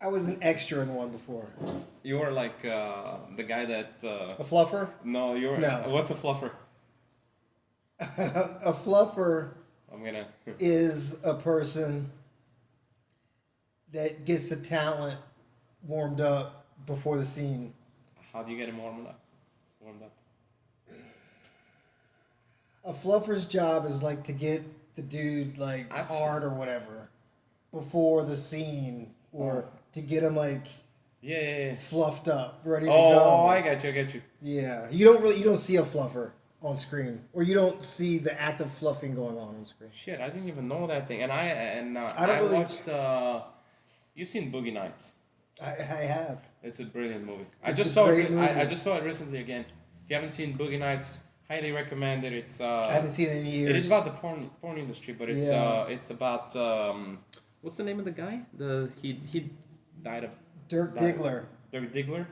I was an extra in one before. You were like the guy that. A fluffer? No, you're. No. What's a fluffer? A fluffer I'm gonna. is a person that gets the talent warmed up before the scene. How do you get him warmed up? Warmed up. A fluffer's job is like to get the dude like I've hard or whatever before the scene, or to get him like Yeah. fluffed up, ready to Oh, go. oh, I got you. Yeah, you don't see a fluffer on screen, or you don't see the act of fluffing going on screen. Shit, I didn't even know that thing. And I don't really- watched. You seen Boogie Nights? I have. It's a brilliant movie. It's a great movie. I just saw it recently again. If you haven't seen Boogie Nights, highly recommend it. It's. I haven't seen it in years. It is about the porn industry, but it's Yeah. it's about what's the name of the guy? He died of Dirk died- Diggler. Dirk Diggler.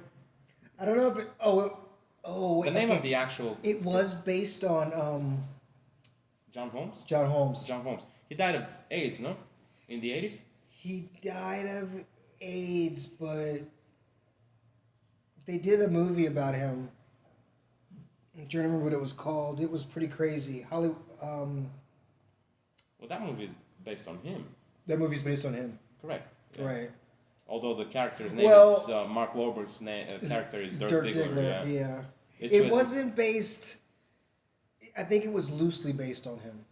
I don't know, but The name okay. of the actual It was based on John Holmes. John Holmes. John Holmes. He died of AIDS, no? In the 80s. He died of AIDS, but they did a movie about him. I'm trying to remember what it was called. It was pretty crazy. Well, that movie is based on him. That movie's based on him. Correct. Yeah. Right. Although the character's name Well, is Mark Wahlberg's character is Dirk, Dirk Diggler. yeah. It's It with- wasn't based. I think it was loosely based on him.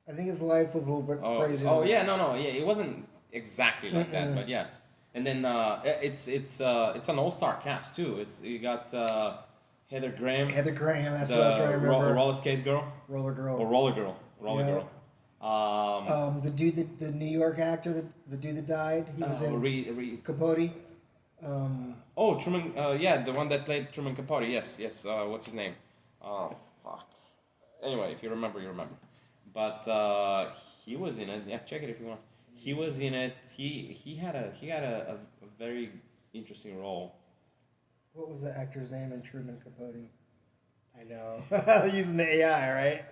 I think his life was a little bit crazy. Oh yeah, no, yeah, it wasn't exactly like that, but yeah. And then it's an all-star cast too. You got Heather Graham, Heather Graham. That's the what I was trying to remember. roller skate girl, Roller girl. or roller girl, Yeah. girl. The dude the New York actor, the dude that died. He was in Capote. Oh, Truman. Yeah, the one that played Truman Capote. Yes. What's his name? Oh, fuck. Anyway, if you remember, you remember. But he was in it. Yeah, check it if you want. He was in it. He had a very interesting role. What was the actor's name in Truman Capote? I know. Using the AI, right?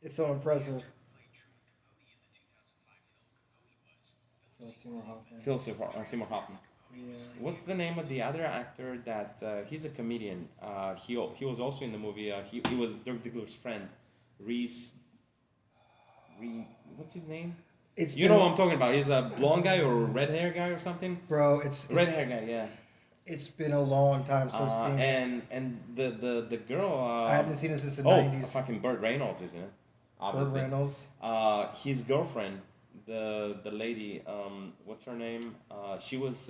It's so impressive. Philip Seymour Hoffman. Yeah. What's the name of the other actor that he's a comedian? He was also in the movie. He was Dirk Diggler's friend, Reese. What's his name? You know what I'm talking about. He's a blonde guy or red hair guy or something. Bro, it's red hair guy. Yeah. It's been a long time since I've seen it. And the girl. I haven't seen it since the 90s. Fucking Burt Reynolds, isn't it? Obviously. Burt Reynolds. His girlfriend, the lady. What's her name? She was.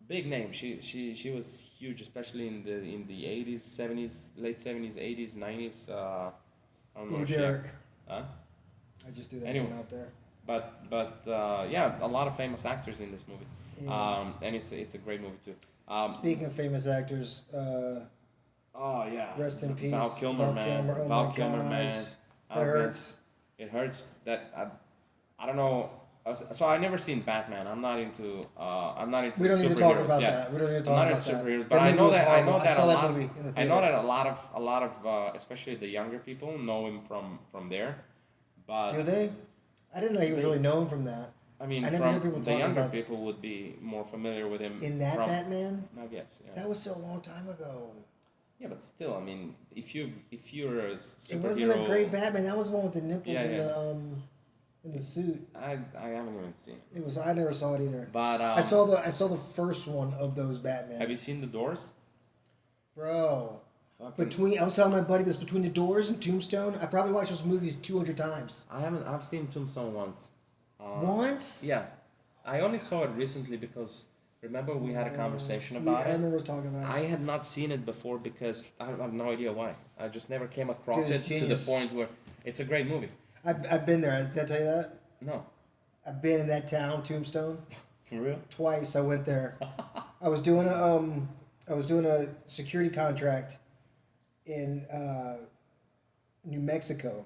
Big name. She was huge, especially in the 80s, 70s, late 70s, 80s, 90s. I don't know. Derek. Huh? I just do that Anyway. name out there. But yeah, a lot of famous actors in this movie. Yeah. And it's a great movie too. Speaking of famous actors, Oh yeah. rest in peace. Val Kilmer, man. Oh Val my Kilmer, gosh. man. That hurts. It hurts that I don't know. So I never seen Batman. I'm not into. We don't need to talk superheroes, about yes. that. We don't need to I'm talk not about into superheroes, that. but I movie know was that horrible. I know that saw a that lot. movie in the I theater. know that a lot of especially the younger people know him from there. But Do they? I didn't know he was really known from that. I mean, I never heard people from the talking younger about- people would be more familiar with him In that from, Batman? I guess. Yeah. That was so a long time ago. Yeah, but still, I mean, if you're a superhero, It wasn't a great Batman. That was the one with the nipples Yeah, in the suit. I haven't even seen. It was. I never saw it either. But I saw the first one of those Batman. Have you seen The Doors? Bro, Fucking- I was telling my buddy this, between The Doors and Tombstone, I probably watched those movies 200 times. I haven't. I've seen Tombstone once. Once? Yeah, I only saw it recently because remember we had a conversation I about it. remember talking about I it. had not seen it before because I have no idea why. I just never came across Dude, it it's to the genius. point where it's a great movie. I've been there. Did I tell you that? No, I've been in that town, Tombstone, for real. twice. I went there. I was doing a security contract in New Mexico,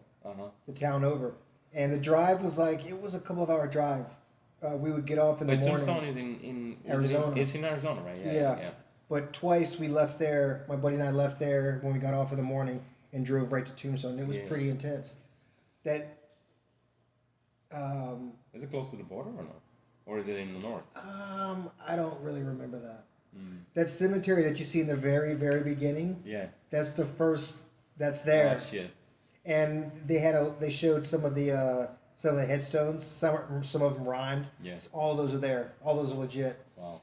the town over, and the drive was it was a couple of hour drive. We would get off in the But morning. Tombstone is in Arizona. It's in Arizona, right? Yeah. But twice we left there. My buddy and I left there when we got off in the morning and drove right to Tombstone. It was Yeah. pretty intense. That Is it close to the border or no? Or is it in the north? I don't really remember that. That cemetery that you see in the very, very beginning. Yeah. That's the first. That's there. Oh shit. And they showed some of the headstones. Some of them rhymed. Yeah. So all those are there. All those are legit. Wow.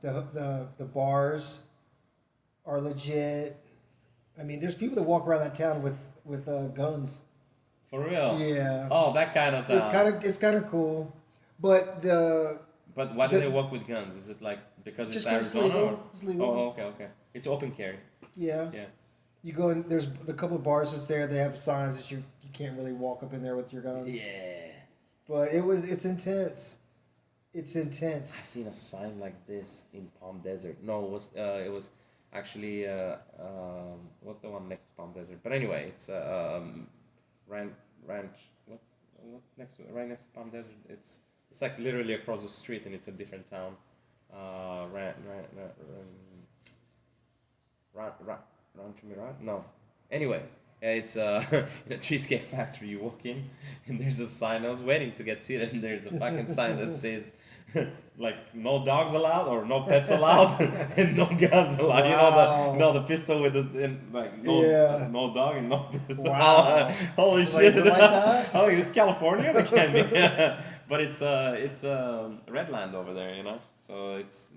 The bars are legit. I mean, there's people that walk around that town with guns. For real? Yeah. Oh, that kind of town. It's kind of cool, but But why do they walk with guns? Is it like because it's just 'cause it's Arizona? legal. It's legal. Oh, okay. It's open carry. Yeah. Yeah. You go in. There's a couple of bars that's there. They have signs that you can't really walk up in there with your guns. Yeah. But it's intense. It's intense. I've seen a sign like this in Palm Desert. No, it was actually what's the one next to Palm Desert? But anyway, it's ranch. What's next to it? Right next to Palm Desert? It's like literally across the street, and it's a different town. Rancho Mirage? No. Anyway, it's in a cheesecake factory. You walk in, and there's a sign. I was waiting to get seated, and there's a fucking sign that says, like, no dogs allowed or no pets allowed, and no guns allowed. Wow. You know the pistol with no dog and no pistol. Wow. Holy Like, shit! is it like that? Oh, it's California. They can be, but it's Redland over there, you know. So it's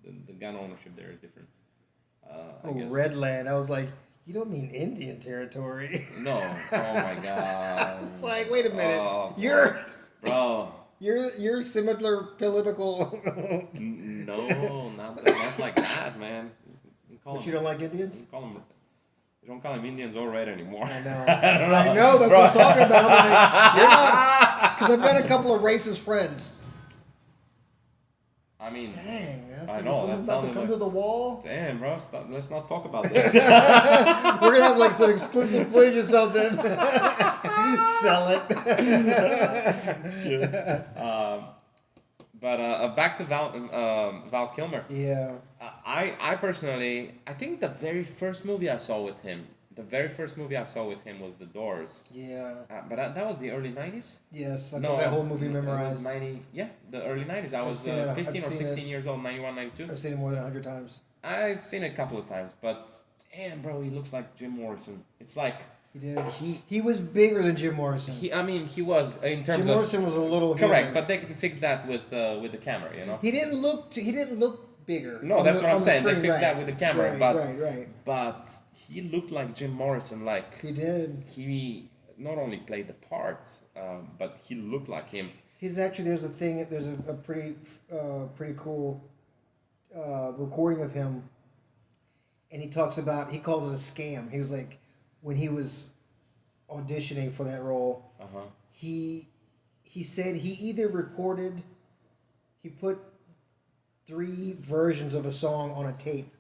the gun ownership there is different. I guess. Redland. I was like, you don't mean Indian territory. No. Oh my god. It's like, wait a minute. Oh, You're bro. you're similar political. No, not like that, man. But you don't like Indians? You don't call them Indians or red anymore. I know. I know. That's what I'm talking about. I'm like, you're not, because I've got a couple of racist friends. I mean, Dang, that's I like know, someone's that about to sounded come like- to the wall. damn, bro. Let's not talk about this. We're gonna have like some exclusive footage or something. Sell it. But back to Val Kilmer. Yeah. I personally, I think the very first movie I saw with him was The Doors. Yeah. But that was the early 90s? Yes, I got that whole movie It was memorized. 90, yeah, the early 90s. I was seen it. I've 15 or seen 16 years old, 91, 92. I've seen it more than 100 times. I've seen it a couple of times, but damn, bro, he looks like Jim Morrison. It's like He did. He was bigger than Jim Morrison. he was in terms Jim of Morrison was a little correct, human. but they can fix that with the camera, you know. He didn't look bigger. No, on that's the- what I'm on the saying. They screen, fixed right. that with the camera, Right. but he looked like Jim Morrison. Like He did. he not only played the part, but he looked like him. There's a pretty cool recording of him, and he calls it a scam. He was like, when he was auditioning for that role, he said he put 3 versions of a song on a tape,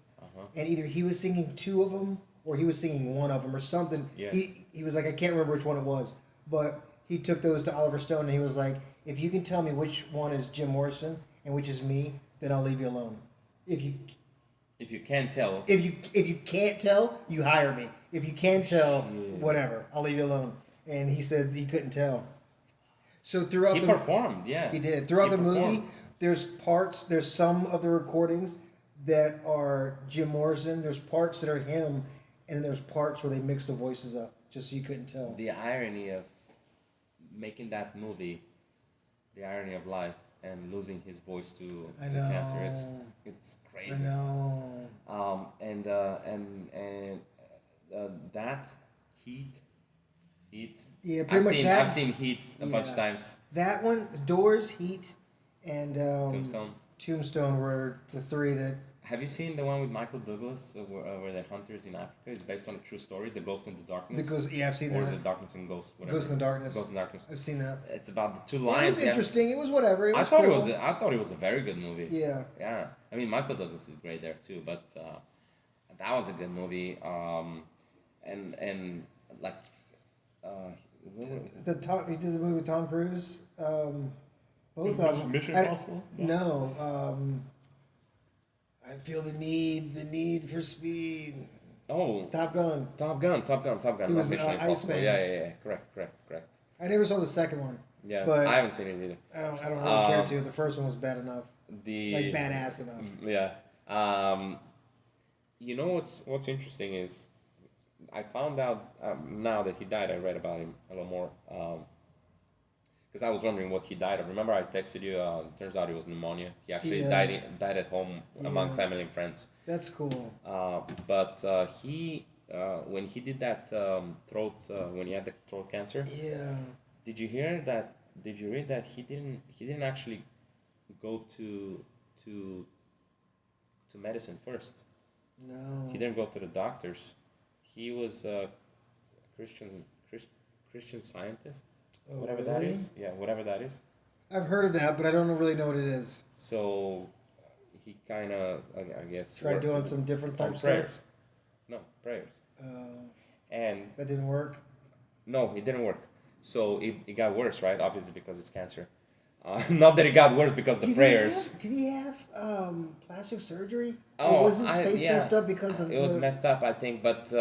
and either he was singing 2 of them or he was singing 1 of them or something. Yeah. He was like, I can't remember which one it was, but he took those to Oliver Stone and he was like, if you can tell me which one is Jim Morrison and which is me, then I'll leave you alone. If you can't tell, if you can't tell, you hire me. If you can tell, whatever, I'll leave you alone. And he said he couldn't tell. So throughout he performed. Yeah, he did. Throughout He the movie, performed. there's some of the recordings that are Jim Morrison. There's parts that are him, and then there's parts where they mix the voices up, just so you couldn't tell. The irony of making that movie, the irony of life, and losing his voice to cancer. It's crazy. I know. And that Heat. Yeah, pretty much that. I've seen Heat a bunch of times. That one, Doors, Heat, and Tombstone. Tombstone were the 3 that. Have you seen the one with Michael Douglas, where they're hunters in Africa? It's based on a true story, The Ghost in the Darkness. I've seen or that. is it Darkness and Ghost? Whatever. Ghost in the Darkness. Ghost in the Darkness. I've seen that. It's about the 2 It lions. was interesting. It was whatever. It was cool. I thought it was a very good movie. Yeah. Yeah. I mean, Michael Douglas is great there too, but that was a good movie. And like. He did the movie with Tom Cruise. Both of them. Mission Impossible? No. I feel the need for speed. Oh. Top Gun. Top Gun. It was Not Mission Impossible. Iceman. Yeah. Correct. I never saw the second one. Yeah, But I haven't seen it either. I don't really care to. The first one was bad enough, The like badass enough. Yeah. You know what's interesting is I found out now that he died. I read about him a little more because I was wondering what he died of. Remember, I texted you. Turns out it was pneumonia. He actually Yeah. died at home among Yeah. family and friends. That's cool. But he when he did that throat when he had the throat cancer. Yeah. Did you hear that? Did you read that he didn't actually go to to medicine first. No. He didn't go to the doctors. He was a Christian scientist, Oh, whatever that really? is. Yeah, whatever that is. I've heard of that, but I don't really know what it is. So he kind of, I guess, Tried worked doing with- some different on type prayers. stuff. No prayers, Uh, and that didn't work. no, it didn't work. So it got worse, right? Obviously because it's cancer. Not that it got worse because of the prayers. Did he have plastic surgery? Oh, or was his face yeah. messed up because of It was the... messed up, I think, but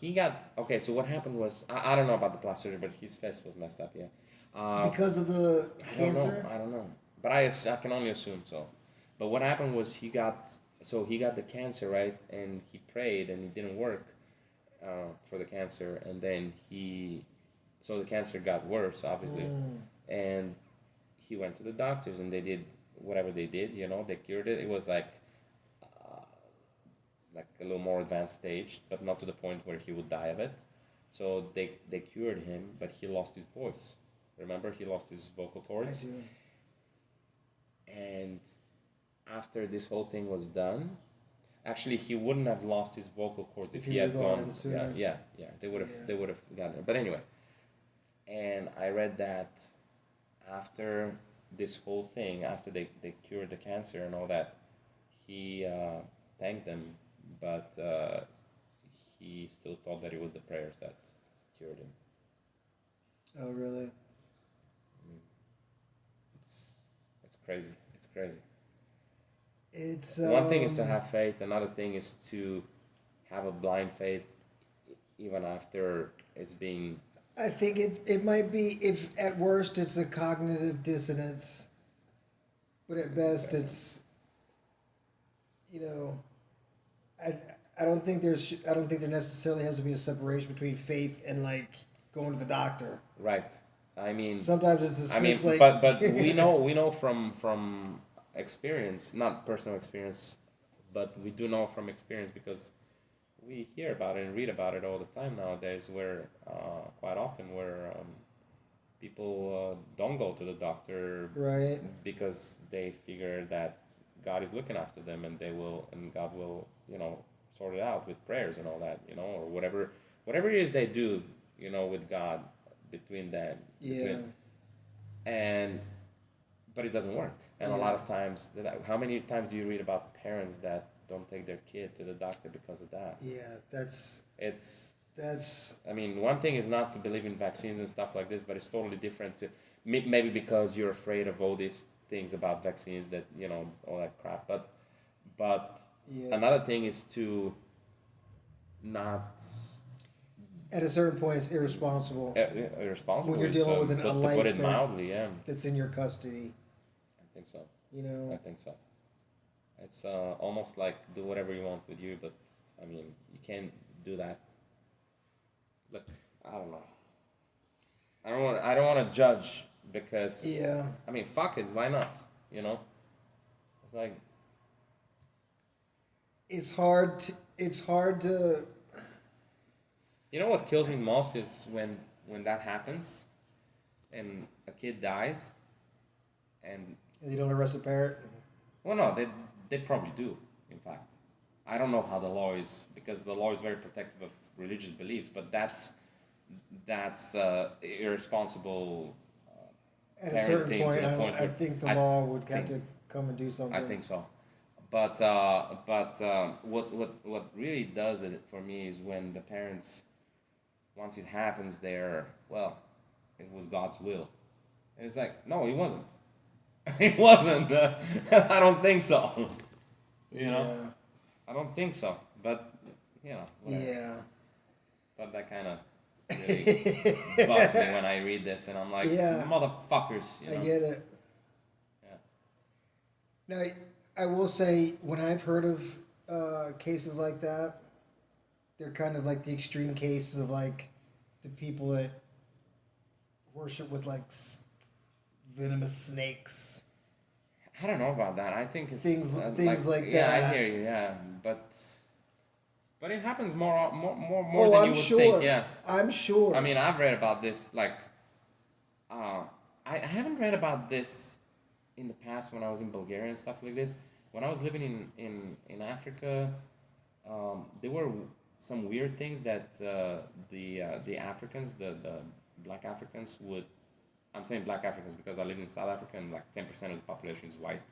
he got okay. So what happened was I don't know about the plastic surgery, but his face was messed up. Yeah, because of the I cancer? don't know. I don't know, but I can only assume so. But what happened was he got the cancer, right, and he prayed and it didn't work for the cancer, and then the cancer got worse, obviously, and he went to the doctors and they did whatever they did. You know, they cured it. It was like a little more advanced stage, but not to the point where he would die of it. So they cured him, but he lost his voice. Remember, he lost his vocal I cords. do. And after this whole thing was done, actually he wouldn't have lost his vocal cords if he had gone. Sooner. Yeah. They would have gotten it. But anyway, and I read that after this whole thing, after they cured the cancer and all that, he thanked them, but he still thought that it was the prayers that cured him. Oh, really? It's crazy. It's crazy. It's One thing is to have faith. Another thing is to have a blind faith, even after it's being. I think it might be, if at worst it's a cognitive dissonance, but at best it's, I don't think there necessarily has to be a separation between faith and like going to the doctor. Right. I mean. Sometimes it's like. but we know from experience, not personal experience, but we do know from experience because we hear about it and read about it all the time nowadays. Where quite often where people don't go to the doctor, Right. because they figure that God is looking after them and God will sort it out with prayers and all that, or whatever it is they do, with God between them. Yeah. But it doesn't work. And a Yeah. lot of times, how many times do you read about parents that don't take their kid to the doctor because of that? Yeah, that's. I mean, one thing is not to believe in vaccines and stuff like this, but it's totally different to maybe because you're afraid of all these things about vaccines that all that crap. But Yeah. another thing is to not At a certain point, it's irresponsible irresponsible. when you're dealing with a to life put it mildly. Yeah, that's in your custody. I think so. You I think so. It's almost like do whatever you want with you, but I mean, you can't do that. Look, I don't know. I don't want to judge because Yeah. I mean, fuck it, why not? It's like It's hard to. what kills me most is when that happens, and a kid dies, and You don't arrest a parent. well, no, they probably do. In fact, I don't know how the law is because the law is very protective of religious beliefs, but that's irresponsible. At a certain Parenting to point, the point I where think the I law would think- have to come and do something. I think so, but what really does it for me is when the parents, once it happens, it was God's will, and it's like no, it wasn't. It wasn't. I don't think so. I don't think so. But whatever. Yeah. But that kind of really bugs me when I read this, and I'm like, Yeah. motherfuckers, you I know? get it. Yeah. Now, I will say, when I've heard of cases like that, they're kind of like the extreme cases of like the people that worship with like venomous snakes. I don't know about that. I think it's Things like yeah, that. I hear you, yeah, but it happens more Oh, than I'm you would sure. think, yeah. I'm sure. I mean, I've read about this, like, I haven't read about this in the past when I was in Bulgaria and stuff like this. When I was living in Africa, there were some weird things that the Africans, the black Africans would. I'm saying black Africans because I live in South Africa and like 10% of the population is white.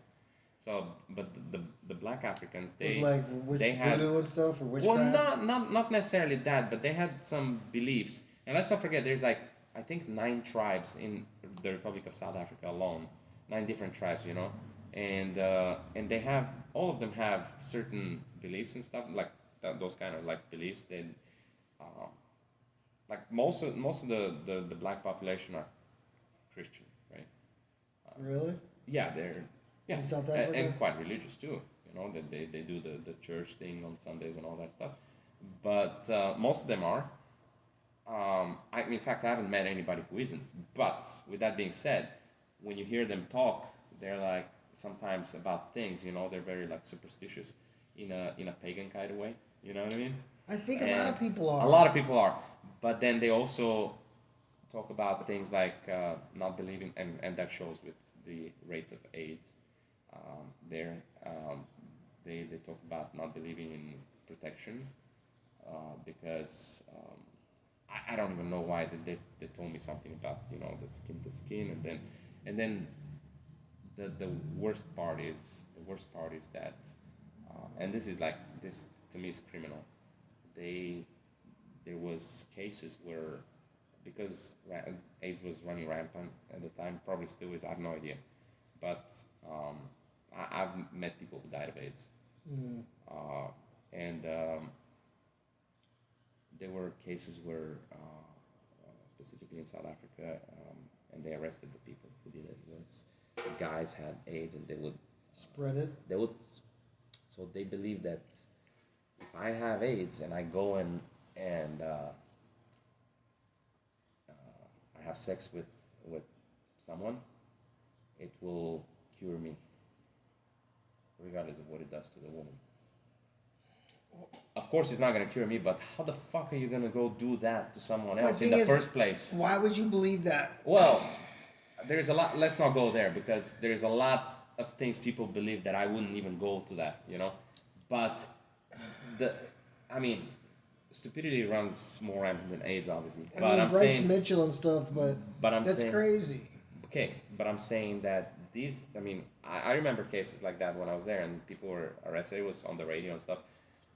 So, but the black Africans, with like they had voodoo and stuff or well, witchcraft. not necessarily that, but they had some beliefs. And let's not forget, there's like I think 9 tribes in the Republic of South Africa alone, 9 different tribes, you know, and they have all of them have certain beliefs and stuff like those kind of like beliefs. That uh, like most of the black population are Christian, right? Really? Yeah, they're yeah, In South Africa? and quite religious too. You know, that they do the church thing on Sundays and all that stuff. But most of them are. In fact, I haven't met anybody who isn't. But with that being said, when you hear them talk, they're like sometimes about things. You know, they're very like superstitious in a pagan kind of way. You know what I mean? I think a And lot of people are. a lot of people are, but then they also talk about things like not believing, and that shows with the rates of AIDS. There, they talk about not believing in protection because I don't even know why they told me something about the skin to skin, and then the worst part is that and this is like this to me is criminal. They There was cases where because AIDS was running rampant at the time, probably still is. I have no idea, but I've met people who died of AIDS, Mm. and there were cases where, specifically in South Africa, and they arrested the people who did it. It was the guys had AIDS, and Spread it. so they believe that if I have AIDS and I go and I have sex with someone, it will cure me, regardless of what it does to the woman. Of course, it's not gonna cure me, but how the fuck are you gonna go do that to someone My else in thing the is, first place? Why would you believe that? Well, there's a lot. Let's not go there because there's a lot of things people believe that I wouldn't even go to that, you know. But I mean, stupidity runs more rampant than AIDS, obviously. I But mean, I'm Bryce saying, Mitchell and stuff, but I'm that's saying, crazy. okay, but I'm saying that these. I mean, I remember cases like that when I was there, and people were arrested. It was on the radio and stuff,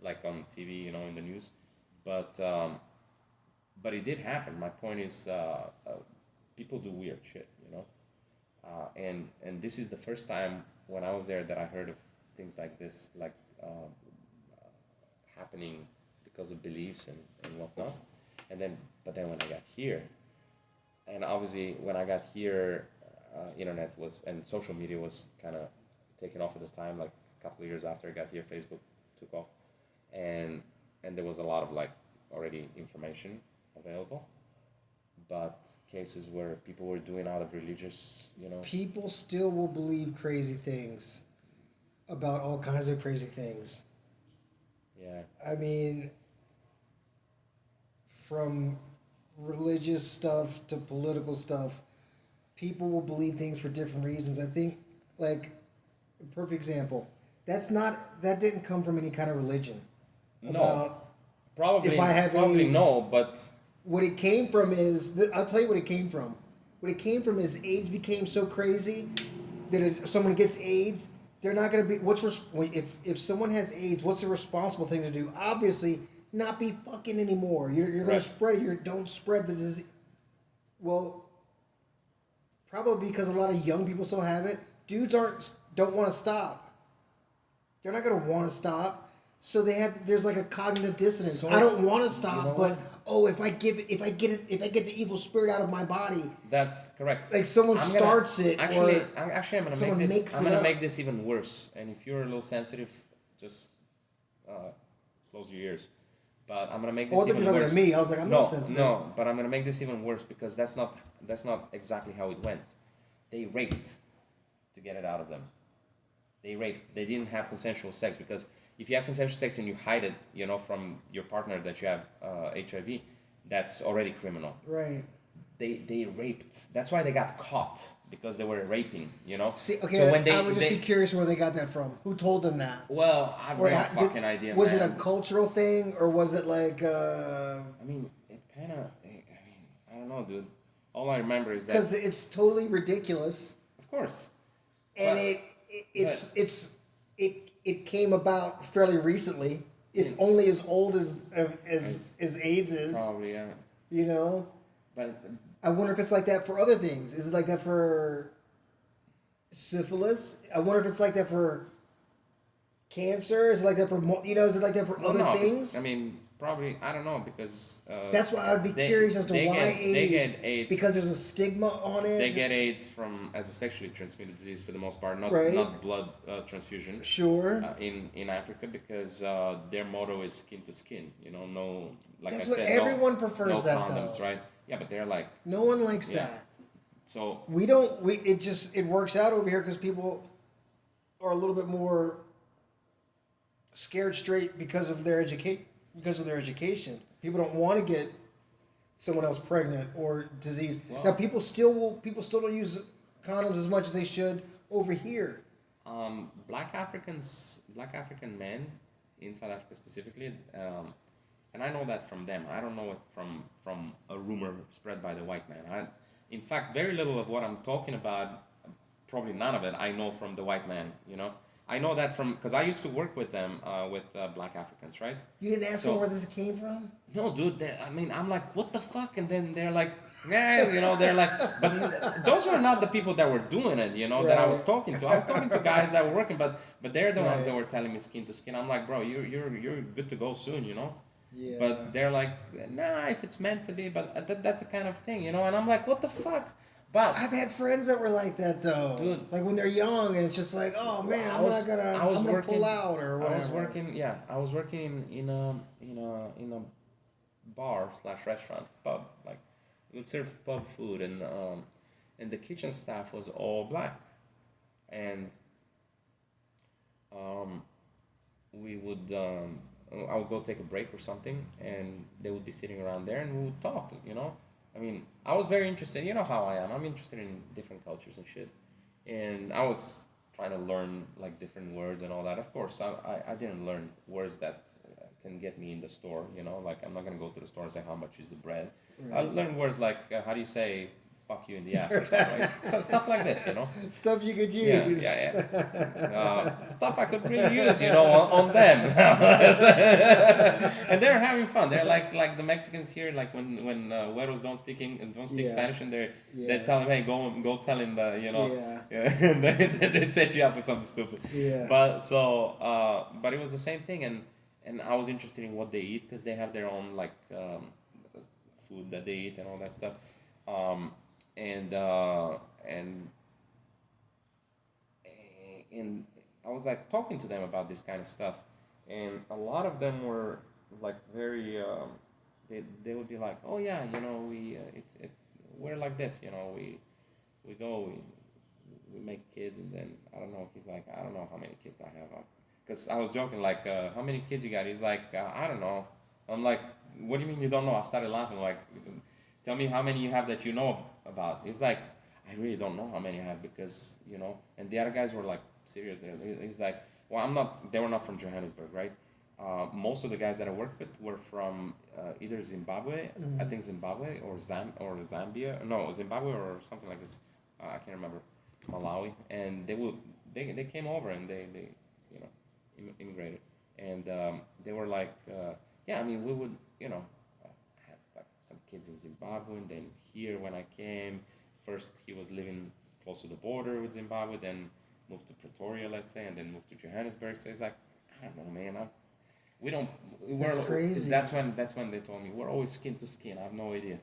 like on TV, you know, in the news. But it did happen. My point is, people do weird shit, you know. And this is the first time when I was there that I heard of things like this, like happening because of beliefs and whatnot. But then when I got here, and obviously when I got here, internet was and social media was kind of taken off at the time. Like a couple of years after I got here, Facebook took off, and there was a lot of like already information available, but cases where people were doing out of religious, you know. People still will believe crazy things about all kinds of crazy things. Yeah. I mean, from religious stuff to political stuff, people will believe things for different reasons. I think, like, a perfect example. That didn't come from any kind of religion. No. Probably. If I have probably AIDS, no, but what it came from is I'll tell you what it came from. What it came from is AIDS became so crazy that if someone gets AIDS, they're not going to be if someone has AIDS, what's the responsible thing to do? Obviously, not be fucking anymore. You're going Right. to spread it. You don't spread the disease. Well, probably because a lot of young people still have it. Dudes don't want to stop. They're not going to want to stop. So there's like a cognitive dissonance. So, I don't want to stop, you know but what? if I get the evil spirit out of my body, That's correct. like someone starts it, actually, or I'm gonna someone make this. makes I'm it gonna up. make this even worse. And if you're a little sensitive, just close your ears. But I'm gonna make this Oh, I thought even you were worse. talking to me. I was like, I'm no, not sensitive. no, but I'm gonna make this even worse because that's not exactly how it went. They raped to get it out of them. They raped. They didn't have consensual sex because if you have consensual sex and you hide it, from your partner that you have HIV, that's already criminal. Right. They raped. That's why they got caught because they were raping. See, okay, So when I would just be curious where they got that from. Who told them that? Well, I've Or no fucking idea. Was man. it a cultural thing, or was it like? I mean, it kind of. I don't know, dude. All I remember is that. Because it's totally ridiculous, Of course. and But- it came about fairly recently. It's only as old as AIDS is. Probably, yeah. You know. But I wonder if it's like that for other things. Is it like that for syphilis? I wonder if it's like that for cancer. Is it like that for Is it like that for well, other no, things? I mean, probably I don't know because. That's why I would be curious as to why They AIDS. get AIDS Because there's a stigma on it. They get AIDS as a sexually transmitted disease for the most part, not Right. not blood transfusion. Sure. In Africa because their motto is skin to skin. No, like That's I what said, everyone prefers no that, condoms, though. right? Yeah, but they're like No one likes Yeah. that. so. We don't. It works out over here because people are a little bit more scared straight because of their education. People don't want to get someone else pregnant or diseased. Well- Now people still don't use condoms as much as they should over here. Black African men in South Africa specifically, and I know that from them. I don't know it from a rumor spread by the white man. In fact, very little of what I'm talking about, probably none of it, I know from the white man. I know that because I used to work with them, with Black Africans, right? You didn't ask So- them where this came from? No, dude. I'm like, what the fuck? And then they're like, yeah, they're like, but those were not the people that were doing it, that I was Right. talking to. I was talking to guys that were working, but they're the ones Right. that were telling me skin to skin. I'm like, bro, you're good to go soon, Yeah. But they're like, nah, if it's meant to be, but that's the kind of thing, And I'm like, what the fuck? But I've had friends that were like that though. Dude. Like when they're young and it's just like, oh man, I'm gonna pull out or whatever. I was working in a bar/restaurant pub. Like we would serve pub food, and the kitchen staff was all black, and we would I would go take a break or something, and they would be sitting around there, and we would talk. I mean, I was very interested. You know how I am. I'm interested in different cultures and shit, and I was trying to learn like different words and all that. Of course, I didn't learn words that can get me in the store. Like I'm not gonna go to the store and say how much is the bread. I learned words like how do you say fuck you in the ass or something, like, stuff like this. Stuff you could use. Yeah. Stuff I could really use, on them. And they're having fun. They're like the Mexicans here, like when güeros don't speak Yeah. Spanish, and they Yeah. tell him, hey, go tell him that, Yeah. and they set you up with something stupid. Yeah. But it was the same thing, and I was interested in what they eat because they have their own like food that they eat and all that stuff. And I was like talking to them about this kind of stuff, and a lot of them were like very. They would be like, oh yeah, we're like this, we go we make kids, and then I don't know. He's like, I don't know how many kids I have, because I was joking like, how many kids you got? He's like, I don't know. I'm like, what do you mean you don't know? I started laughing like, tell me how many you have that you know about. He's like, I really don't know how many I have because, and the other guys were like serious. He's like, well, they were not from Johannesburg, right? Most of the guys that I worked with were from either Zimbabwe, I think Zimbabwe, or Zambia. No, Zimbabwe or something like this. I can't remember. Malawi. And they came over and they immigrated. And they were like, yeah, I mean, we would, have like some kids in Zimbabwe, and then here when I came, first he was living close to the border with Zimbabwe, then moved to Pretoria, let's say, and then moved to Johannesburg. So it's like, I don't know, man. We don't. That's crazy. That's when they told me we're always skin to skin. I have no idea.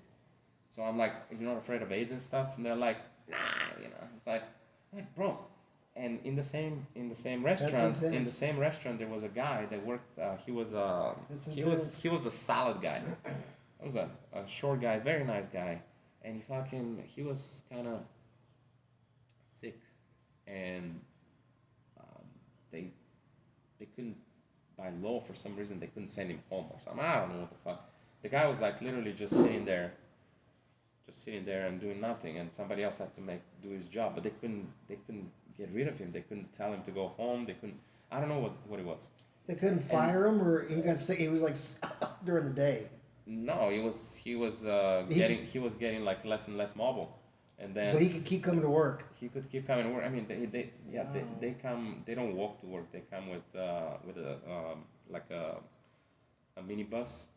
So I'm like, you're not afraid of AIDS and stuff, and they're like, nah, you know. It's like, bro. And in the same restaurant, there was a guy that worked. He was a salad guy. He was a short guy, very nice guy, and he was kind of sick, and they couldn't, by law, for some reason they couldn't send him home or something. I don't know what the fuck. The guy was like literally just sitting there and doing nothing, and somebody else had to do his job, but they couldn't get rid of him. They couldn't tell him to go home. They couldn't. I don't know what it was. They couldn't fire him, or he got sick. He was like during the day. No, he was getting like less and less mobile, and then. But he could keep coming to work. He could keep coming to work. I mean, they come. They don't walk to work. They come with a minibus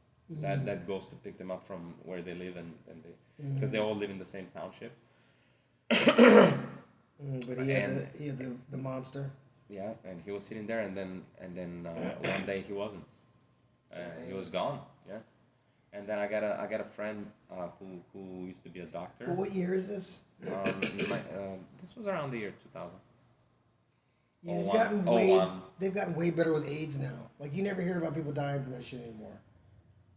that goes to pick them up from where they live, and they because they all live in the same township. But he had the monster. Yeah, and he was sitting there, and then one day he wasn't. He was gone. Yeah, and then I got a friend who used to be a doctor. But what year is this? This was around the year 2000. Yeah, they've gotten way better with AIDS now. Like you never hear about people dying from that shit anymore.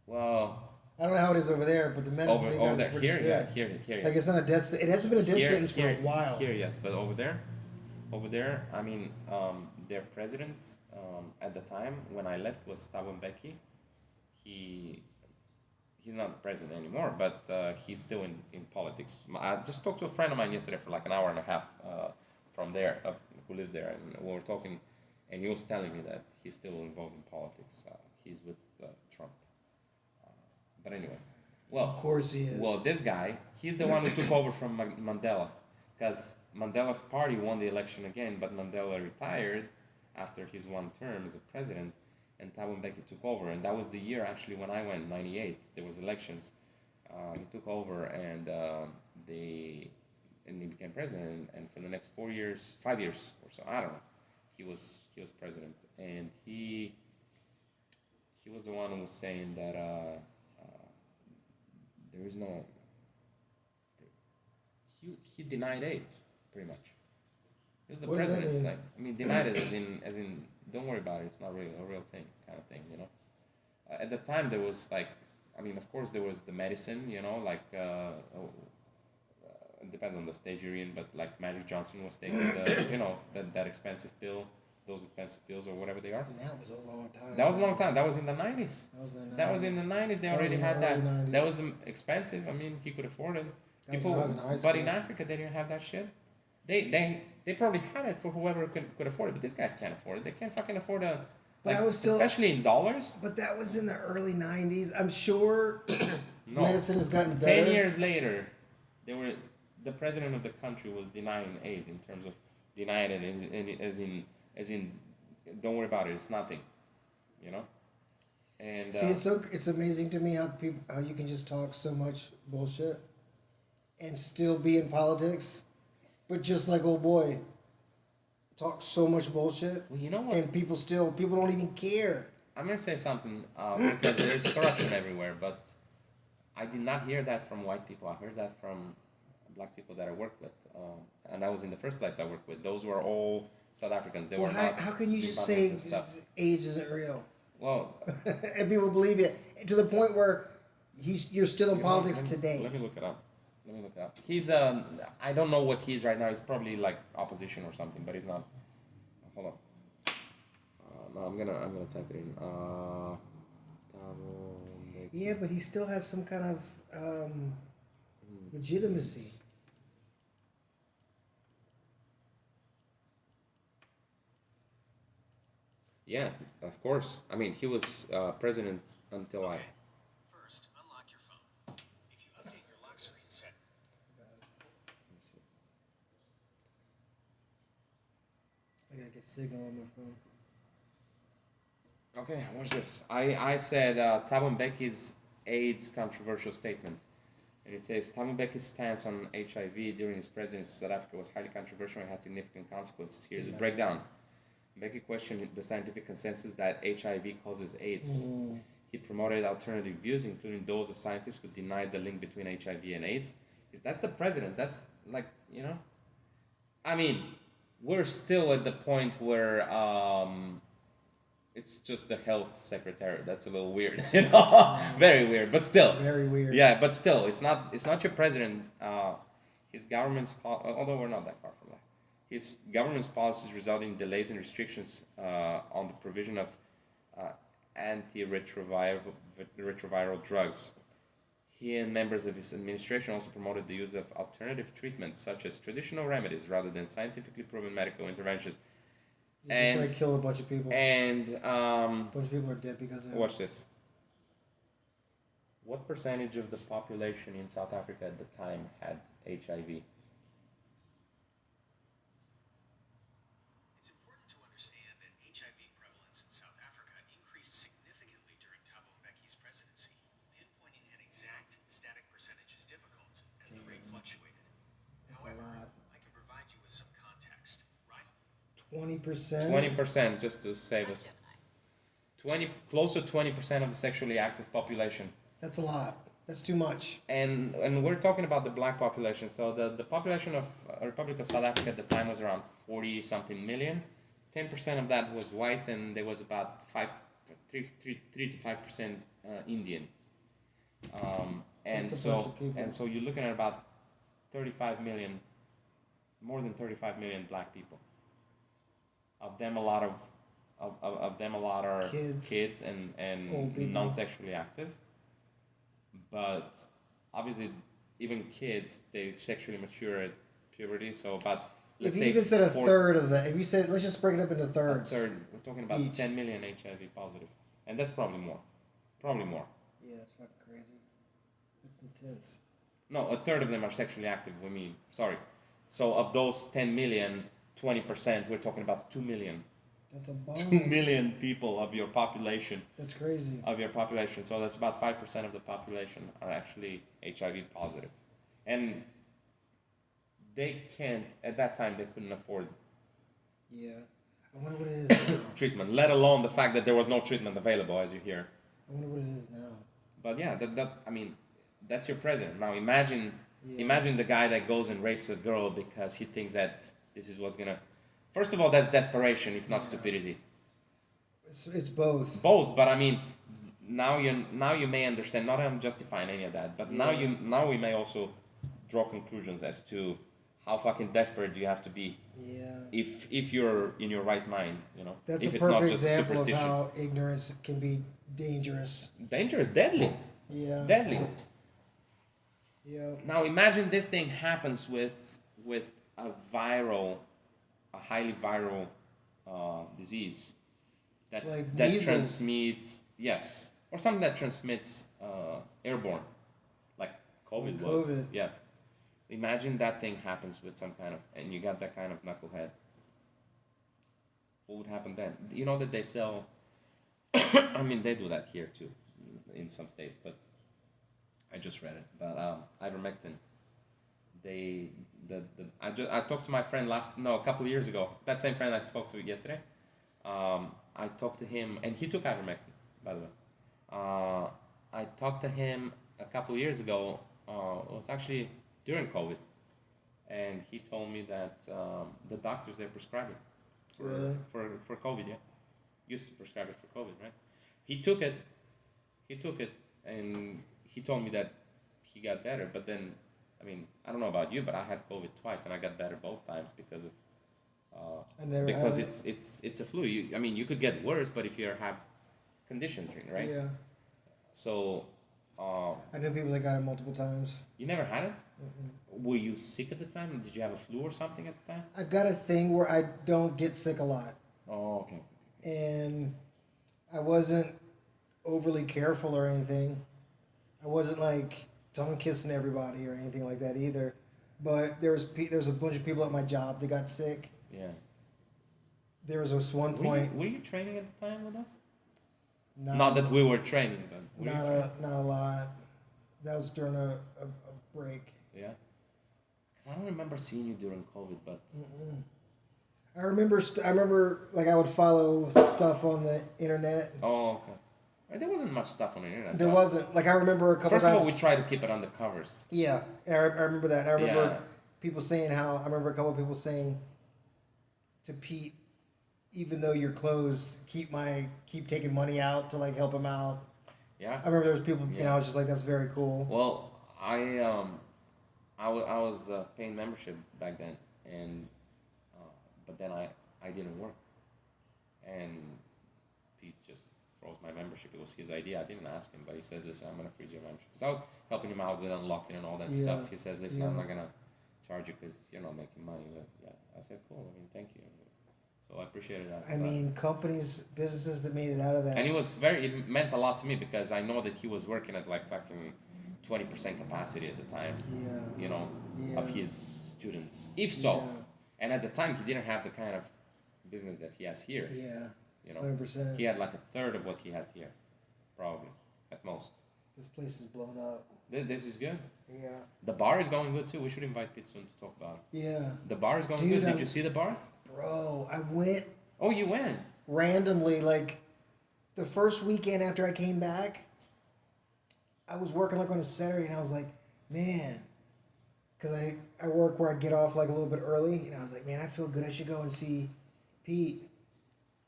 Well, I don't know how it is over there, but the medicine over there, pretty good. Here. Like it's not a death. It hasn't been a death sentence for a while. Here, yes, but over there, I mean, their president at the time when I left was Thabo Mbeki. He's not president anymore, but he's still in politics. I just talked to a friend of mine yesterday for like an hour and a half from there, who lives there, and we were talking, and he was telling me that he's still involved in politics. He's with Trump. But anyway, well, of course he is. Well, this guy, he's the one who took over from Mandela, because Mandela's party won the election again, but Mandela retired after his one term as a president, and Thabo Mbeki took over, and that was the year actually when I went, 98. There was elections. He took over, and he became president, and for the next 5 years or so, I don't know, he was president, and he was the one who was saying that there is no. He denied AIDS pretty much. He was the president. It's like, I mean, denied it as in don't worry about it. It's not really a real thing, kind of thing, you know. At the time, there was like, I mean, of course, there was the medicine, you know, like it depends on the stage you're in, but like Magic Johnson was taking the, you know, that expensive pill, those expensive pills or whatever they are. And that was a long time. That was a long time. That was in the 90s. That was in the 90s. They already had that. 90s. That was expensive. I mean, he could afford it. But in Africa, they didn't have that shit. They probably had it for whoever could afford it, but these guys can't afford it. They can't fucking afford a. But I was still, especially in dollars. But that was in the early 90s. I'm sure medicine has gotten better. 10 years later, the president of the country was denying AIDS in terms of denying it as in don't worry about it, it's nothing, you know. And see, it's amazing to me how you can just talk so much bullshit and still be in politics, but just like old boy, talk so much bullshit. Well, you know what? And people don't even care. I'm gonna say something because there's corruption everywhere, but I did not hear that from white people. I heard that from black people that I work with, and that was in the first place I worked with. Those were all South Africans. They were not. How can you just say AIDS isn't real? Well, and people believe it to the point where you're still in politics today. Let me look it up. He's I don't know what he's right now. He's probably like opposition or something, but he's not. Hold on. No, I'm gonna type it in. Yeah, but he still has some kind of legitimacy. Yeah, of course. I mean, he was president until I. First, unlock your phone. If you update your lock screen set. I gotta get signal on my phone. Okay, watch this. I said Thabo Mbeki's AIDS controversial statement. And it says, Thabo Mbeki's stance on HIV during his presidency in South Africa was highly controversial and had significant consequences. Here's a breakdown. Becky questioned the scientific consensus that HIV causes AIDS. He promoted alternative views, including those of scientists who denied the link between HIV and AIDS. If that's the president, that's like, you know, I mean, we're still at the point where it's just the health secretary. That's a little weird, you know, very weird, but still. Very weird. Yeah, but still, it's not your president. His government's although we're not that far from that. His government's policies result in delays and restrictions on the provision of antiretroviral drugs. He and members of his administration also promoted the use of alternative treatments such as traditional remedies rather than scientifically proven medical interventions. He And probably killed a bunch of people. and A bunch of people are dead because of it. watch this. What percentage of the population in South Africa at the time had HIV? It's important to understand that HIV prevalence in South Africa increased significantly during Thabo Mbeki's presidency. Pinpointing an exact static percentage is difficult as the rate fluctuated. That's a However, lot. I can provide you with some context. Rise 20%. 20%, just to save us. 20, close to 20% of the sexually active population. That's a lot. That's too much. And we're talking about the black population. So the population of Republic of South Africa at the time was around 40 something million. 10% of that was white, and there was about 3 to 5% Indian. And That's a bunch so of people. and so you're looking at about 35 million, more than 35 million black people. Of them, a lot are Kids. and Old people. non-sexually active. But obviously, even kids, they sexually mature at puberty. So about, let's If you say, even said a third of that, if you said, let's just break it up into a thirds. third, we're talking about each. 10 million HIV positive, and that's probably more. Probably more. Yeah, it's fucking crazy. It's intense. No, a third of them are sexually active. Sorry. So of those 10 million, 20%, we're talking about 2 million. That's a bomb. 2 million people of your population. That's crazy. So that's about 5% of the population are actually HIV positive. And they can't, at that time, they couldn't afford Yeah. I wonder what it is now. treatment, let alone the fact that there was no treatment available, as you hear. I wonder what it is now. But yeah, that's your president. Now imagine Yeah. the guy that goes and rapes a girl because he thinks that this is what's gonna. First of all, that's desperation, if not stupidity. It's both. Both, but I mean, now you may understand. Not that I'm justifying any of that, but now we may also draw conclusions as to how fucking desperate you have to be Yeah. if you're in your right mind, you know. That's if a it's not perfect just example of superstition. how ignorance can be dangerous. Dangerous, deadly, Yeah. deadly. Yeah. Now imagine this thing happens with a highly viral disease that Like that measles. transmits, yes, or something that transmits airborne, like COVID was. COVID. Yeah. Imagine that thing happens with some kind of, and you got that kind of knucklehead. What would happen then? You know that they sell. I mean, they do that here too, in some states, but I just read it. But ivermectin. I talked to my friend a couple of years ago. That same friend I spoke to yesterday. I talked to him, and he took ivermectin, by the way. I talked to him a couple of years ago. It was actually during COVID, and he told me that the doctors they prescribe it Really? for COVID. Yeah, used to prescribe it for COVID, right? He took it, and he told me that he got better. But then, I mean, I don't know about you, but I had COVID twice, and I got better both times because of I never because had it. it's a flu. You could get worse, but if you have conditions, right? Yeah. So, I know people that got it multiple times. you never had it? Mm-mm. Were you sick at the time? Did you have a flu or something at the time? I've got a thing where I don't get sick a lot. Oh, okay. And I wasn't overly careful or anything. I wasn't like tongue kissing everybody or anything like that either. But there's a bunch of people at my job that got sick. Yeah. There was this one point. Were you training at the time with us? Not, Not that we were training, but were you training? not a lot. That was during a break. Yeah. Because I don't remember seeing you during COVID, but Mm-mm. I remember like I would follow stuff on the internet. Oh, okay. There wasn't much stuff on the internet. There though. wasn't. Like I remember a couple First of times. all, we tried to keep it under covers. Yeah, and I remember that. I remember Yeah. people saying how. I remember a couple of people saying to Pete, even though you're closed, keep taking money out to like help him out. Yeah. I remember there was people. You know, Yeah. I was just like, that's very cool. Well, I was paying membership back then, and but then I didn't work, and Pete just froze my membership. It was his idea. I didn't ask him, but he said, "Listen, I'm gonna freeze your membership." Because I was helping him out with unlocking and all that Yeah. stuff. He said, "Listen, I'm Yeah. not gonna charge you because you're not making money." But yeah, I said, "Cool. I mean, thank you." So I appreciated that. I But- mean, businesses that made it out of that. and it meant a lot to me because I know that he was working at like fucking 20% capacity at the time, Yeah. you know, Yeah. of his students. If so. Yeah. And at the time, he didn't have the kind of business that he has here. Yeah. You know, 100%. he had like a third of what he had here, probably, at most. This place is blown up. This is good. Yeah. The bar is going good too. We should invite Pete soon to talk about it. Yeah. The bar is going Dude, good. Did you see the bar? Bro, I went Oh, you went. randomly, like the first weekend after I came back. I was working like on a Saturday, and I was like, man, because I work where I get off like a little bit early, and I was like, man, I feel good. I should go and see Pete.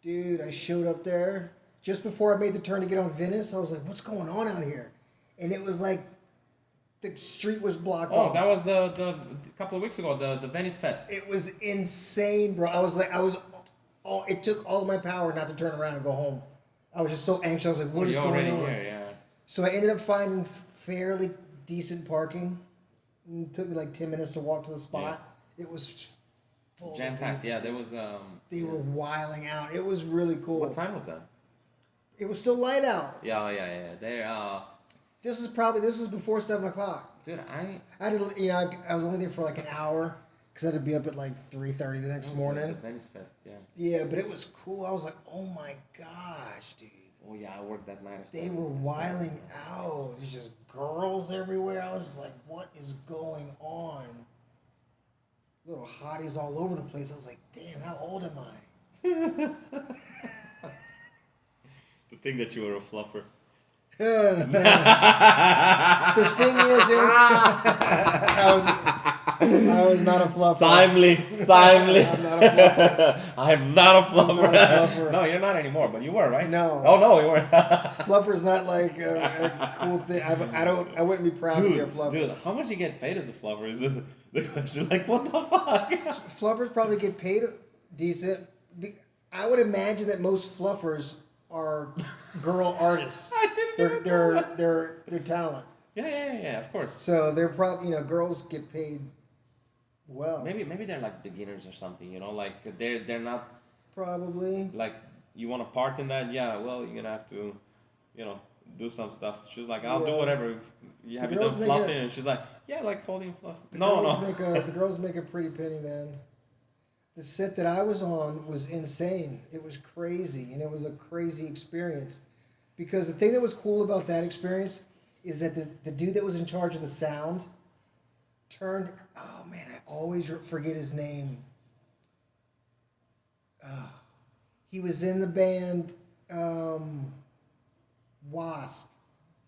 Dude, I showed up there just before I made the turn to get on Venice. I was like, what's going on out here? And it was like the street was blocked Oh, off. that was the couple of weeks ago, the Venice Fest. It was insane, bro. It took all of my power not to turn around and go home. I was just so anxious. I was like, what is You're going already on? here, yeah. So I ended up finding fairly decent parking. It took me like 10 minutes to walk to the spot. It was full of Jam packed. people. Yeah, there was. They were wiling out. It was really cool. What time was that? It was still light out. Yeah. This was before 7 o'clock. Dude, I was only there for like an hour because I had to be up at like 3:30 the next morning. The Venice Fest, yeah. Yeah, but it was cool. I was like, oh my gosh, dude. Oh yeah, I worked that night. They were wiling out. There's just girls everywhere. I was just like, what is going on? Little hotties all over the place. I was like, damn, how old am I? The thing that you were a fluffer. The thing is, I was not a fluffer. Timely. I'm not a fluffer. I'm not a fluffer. I'm not a fluffer. No, you're not anymore, but you were, right? No. Oh no, you weren't. Fluffer's not like a cool thing. I wouldn't be proud to be a fluffer. Dude, how much you get paid as a fluffer is the question. Like, what the fuck? Fluffers probably get paid decent. I would imagine that most fluffers are girl artists. They're talent. Yeah, of course. So they're probably girls get paid well. Maybe they're like beginners or something, like they're not Probably. like you want to part in that, yeah, well you're gonna have to, do some stuff. She's like, I'll do Yeah. whatever. You have you girls done make fluffing? a- And she's like, yeah, like folding fluff. The No. girls make a pretty penny, man. The set that I was on was insane. It was crazy, and it was a crazy experience. Because the thing that was cool about that experience is that the dude that was in charge of the sound oh man, I always forget his name. He was in the band Wasp.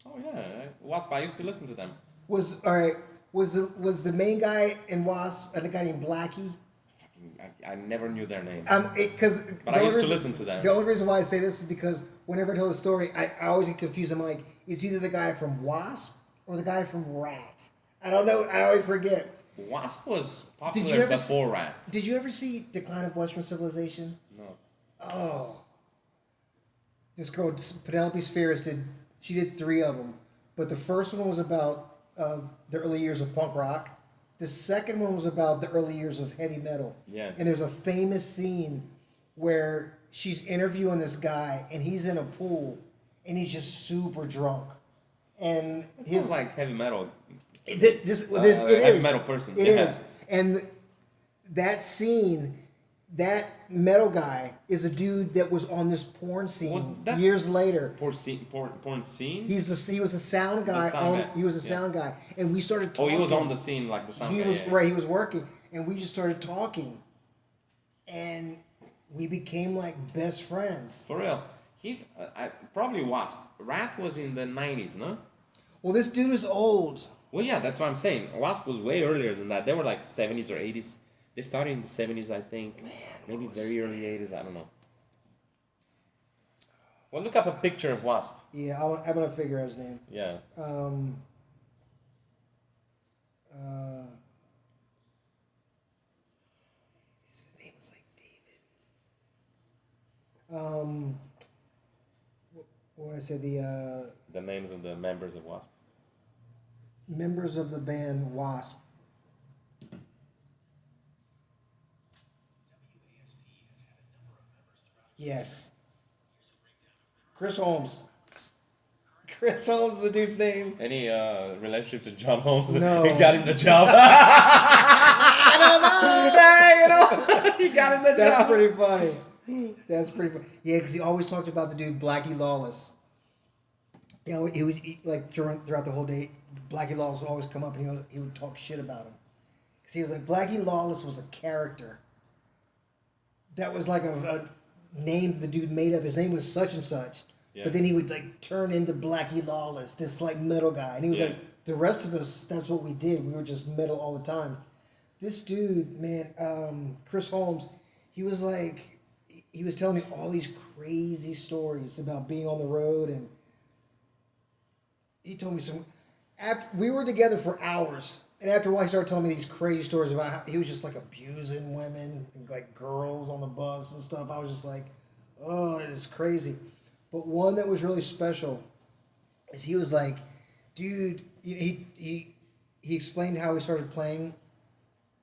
Oh yeah, Wasp. I used to listen to them. Was the main guy in Wasp a guy named Blackie? I never knew their names. But I used to listen to them. The only reason why I say this is because whenever I tell the story, I always get confused. I'm like, it's either the guy from Wasp or the guy from Rat. I don't know. I always forget. Wasp was Did popular you ever before Rat. Did you ever see Decline of Western Civilization? No. Oh. This girl, Penelope Spheris, she did 3 of them. But the first one was about the early years of punk rock. The second one was about the early years of heavy metal. Yeah. And there's a famous scene where she's interviewing this guy, and he's in a pool, and he's just super drunk. And He's like heavy metal. it is. Heavy metal person. It Yeah. is. And that scene, that metal guy is a dude that was on this porn scene years later. Porn scene? He was a sound guy. He was a sound guy, and we started talking. Oh, he was on the scene like the sound guy. He was working, and we just started talking. And we became like best friends. For real. He's probably Wasp. Rat was in the 90s, no? Well, this dude is old. Well, yeah, that's what I'm saying. Wasp was way earlier than that. They were like 70s or 80s. They started in the 70s, I think. Maybe very early 80s. I don't know. Well, look up a picture of Wasp. Yeah, I'm gonna figure out his name. Yeah. His name was like David. What did I say? The names of the members of Wasp. Members of the band Wasp. Yes. Chris Holmes. Chris Holmes is the dude's name. Any relationship to John Holmes? No. He got him the job. I don't know. He got him the That's job. pretty funny. That's pretty funny. Yeah, because he always talked about the dude Blackie Lawless. You know, he would like throughout the whole day. Blackie Lawless would always come up and he would talk shit about him, because he was like, Blackie Lawless was a character. That was like a name the dude made up. His name was such and such. Yeah. But then he would like turn into Blackie Lawless, this like metal guy, and he was Yeah. like, the rest of us, that's what we did. We were just metal all the time. This dude, man, Chris Holmes, he was like, he was telling me all these crazy stories about being on the road, and he told me some. After we were together for hours, and after a while, he started telling me these crazy stories about how he was just like abusing women and like girls on the bus and stuff. I was just like, oh, it's crazy. But one that was really special is he was like, dude, he explained how he started playing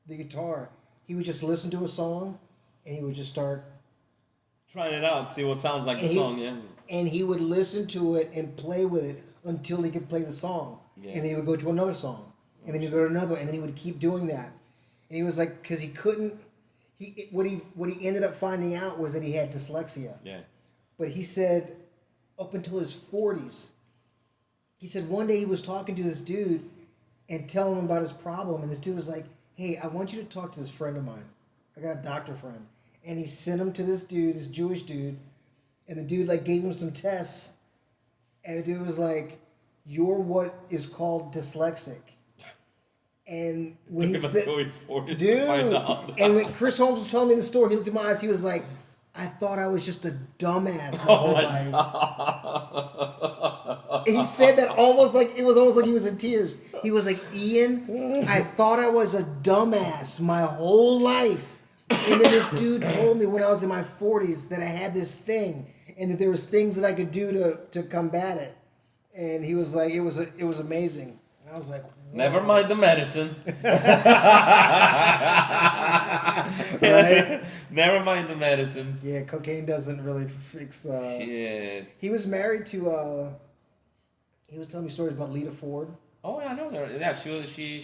the guitar. He would just listen to a song, and he would just start. Trying it out, see what sounds like the song, yeah. And he would listen to it and play with it until he could play the song. Yeah. And then he would go to another song. And then he'd go to another, and then he would keep doing that. And he was like, because he couldn't, what he ended up finding out was that he had dyslexia. Yeah. But he said, up until his 40s, he said one day he was talking to this dude and telling him about his problem. And this dude was like, hey, I want you to talk to this friend of mine. I got a doctor friend. And he sent him to this dude, this Jewish dude. And the dude like gave him some tests. And the dude was like, you're what is called dyslexic. And when he said, dude, and when Chris Holmes was telling me the story, he looked in my eyes, he was like, I thought I was just a dumbass my whole life. And he said that almost like he was in tears. He was like, Ian, I thought I was a dumbass my whole life. And then this dude told me when I was in my 40s that I had this thing and that there was things that I could do to combat it. And he was like, it was amazing. And I was like, whoa. Never mind the medicine. Right? Never mind the medicine. Yeah, cocaine doesn't really fix. Shit. He was married to. He was telling me stories about Lita Ford. Oh yeah, I know her. Yeah, she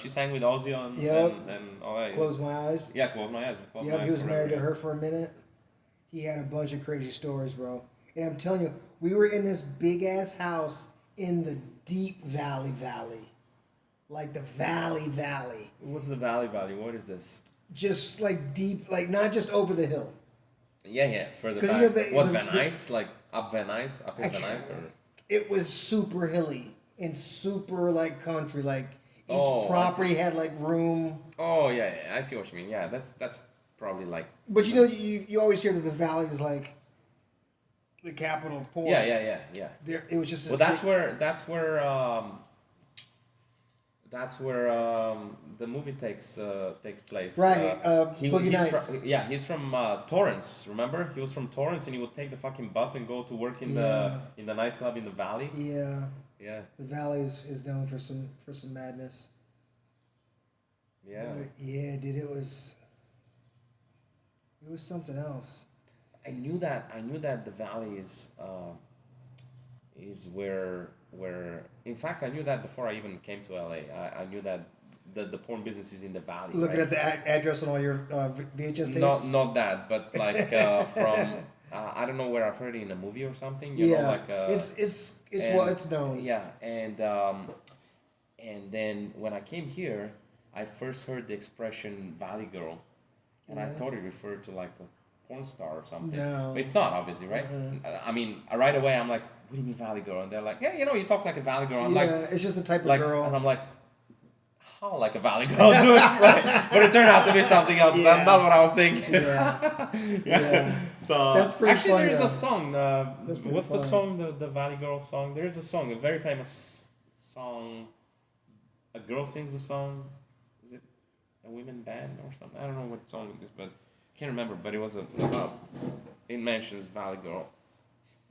sang with Ozzy on Yep. and all that. Close My Eyes. Yeah, Close My Eyes. Close My Yep, Eyes he was forever, married to yeah. her for a minute. He had a bunch of crazy stories, bro. And I'm telling you, we were in this big ass house in the deep valley. Like the valley. What's the Valley? What is this? Just like deep, like not just over the hill. Yeah, further 'Cause back. you know What, the- Van Nuys? Like up Van Nuys? Up in I Van can't- Nuys? Or? It was super hilly and super like country. Like each Oh, I property had like room. Oh yeah, I see what you mean. Yeah, that's probably like. But you know, you always hear that the valley is like the capital of porn. Yeah. There, it was just. Well, This that's big- where the movie takes place. Right, Boogie he's Nights. He's from Torrance. Remember, he was from Torrance, and he would take the fucking bus and go to work in the nightclub in the valley. Yeah, Yeah, the valley is known for some madness. yeah. But yeah, dude, it was something else. I knew that the valley is where in fact I knew that before I even came to LA. I knew that the porn business is in the valley. Looking right? at the address on all your VHS tapes. Not that, but like from I don't know where I've heard it in a movie or something. You know, like it's and- well, it's known. Yeah, and then when I came here, I first heard the expression Valley Girl, and I Yeah. thought it referred to like porn star or something. No. But it's not, obviously, right? I mean, right away I'm like, what do you mean valley girl? And they're like, yeah, you talk like a valley girl. I'm Yeah, like, it's just a type of like, girl. and I'm like, how like a valley girl do it? Right? But it turned out to be something else. Yeah. That's not what I was thinking. Yeah. Yeah. So That's pretty actually, funny, there's though. a song. That's pretty What's the funny. song? The Valley Girl song. There's a song, a very famous song. A girl sings the song. Is it a women band or something? I don't know what song it is, but I can't remember. But it was about. It mentions Valley Girl.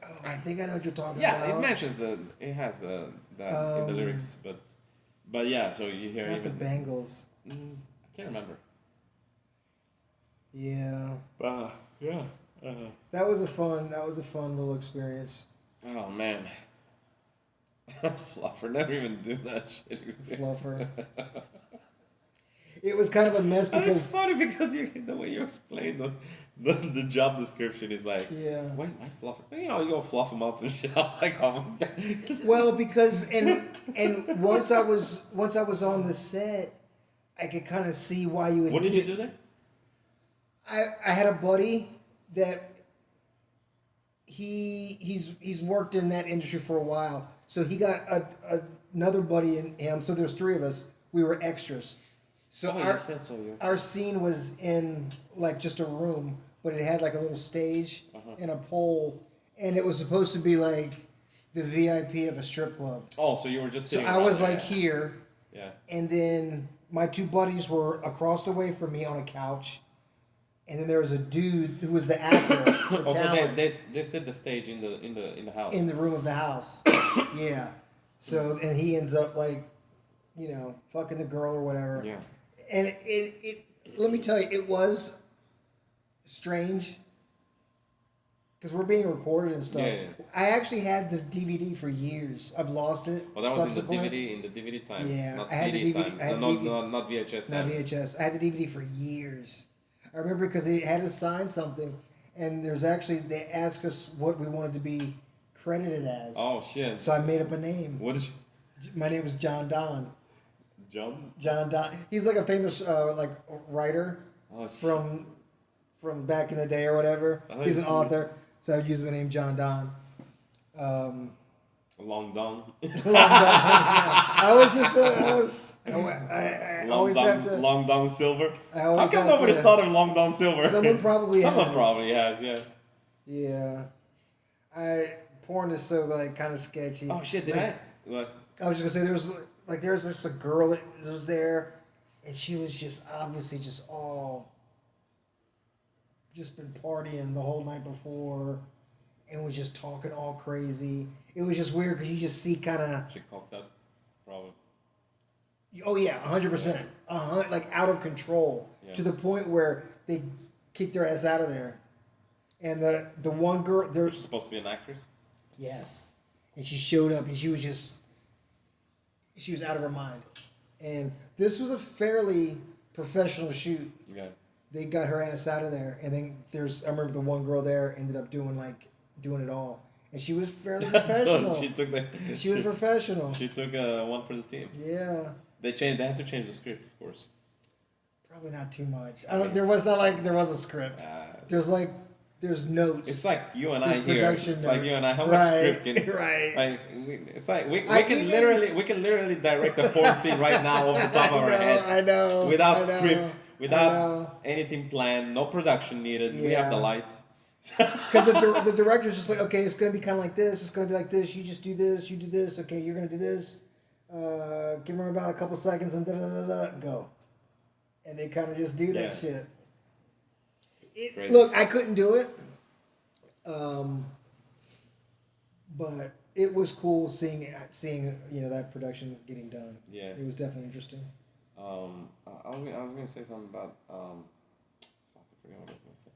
Oh, I think I know what you're talking Yeah, about. it mentions it has that in the lyrics, but yeah. So you hear Not even the Bengals. I can't remember. Yeah. Yeah. That was a fun little experience. Oh man. Fluffer never even do that shit. Fluffer. It was kind of a mess And it's because funny because the way you explain the job description is like, yeah. why fluffer? You go fluff them up and shit. I'm like, oh my god. Well, because and once I was on the set, I could kind of see why you would. What did you do there? I had a buddy that he's worked in that industry for a while, so he got another buddy in him. So there's three of us. We were extras. So You said so. our scene was in like just a room, but it had like a little stage and a pole, and it was supposed to be like the VIP of a strip club. Oh, so you were just So sitting I around was there, like yeah. here, Yeah. and then my two buddies were across the way from me on a couch, and then there was a dude who was the actor, the Also, talent, they set the stage in the house. in the room of the house. Yeah. So and he ends up like, fucking the girl or whatever. Yeah. And it let me tell you, it was strange because we're being recorded and stuff. Yeah. I actually had the DVD for years. I've lost it. Well, that was subsequently. in the DVD times, Yeah, not I had CD the DVD times, I had no, the DVD not VHS Not times. VHS. I had the DVD for years. I remember because they had us sign something, and they asked us what we wanted to be credited as. Oh shit! So I made up a name. What did you, My name was John Don. John? John Don. He's like a famous writer Oh shit! from back in the day or whatever. Oh, He's an cool. author, so I would use my name John Don. Long Dong. I was just I always have to. Long Dong Silver. I How always come have nobody's to. thought of Long Dong Silver? Someone probably Someone has. probably has. Yeah. Yeah, porn is so like kind of sketchy. Oh shit! Did Like, I? What? I was just gonna say there was just a girl that was there, and she was just obviously just been partying the whole night before, and was just talking all crazy. It was just weird because you just see kind of She cocked up. Probably. oh yeah, 100%, like out of control Yeah. to the point where they kicked her ass out of there, and the one girl there. She's supposed to be an actress. Yes. And she showed up and she was out of her mind. And this was a fairly professional shoot. Yeah. They got her ass out of there. And then I remember the one girl there ended up doing it all. And she was fairly professional. She was professional. She took one for the team. Yeah. They had to change the script, of course. Probably not too much. There was a script. There's notes. It's like you and I There's here. production It's like you notes. and I. How much Right, script can? right. Like it's like we I can even- literally direct a porn scene right now off the top of our heads. I know. Without I know, script, I without know. anything planned, no production needed. We have the Yeah. light. Because the director's just like, okay, it's going to be kind of like this. It's going to be like this. You just do this. You do this. Okay, you're going to do this. Give them about a couple seconds and go. And they kind of just do that Yeah. shit. Crazy. Look, I couldn't do it. But it was cool seeing that production getting done. Yeah. It was definitely interesting. I was gonna say something about fuck, I forgot what I was gonna say.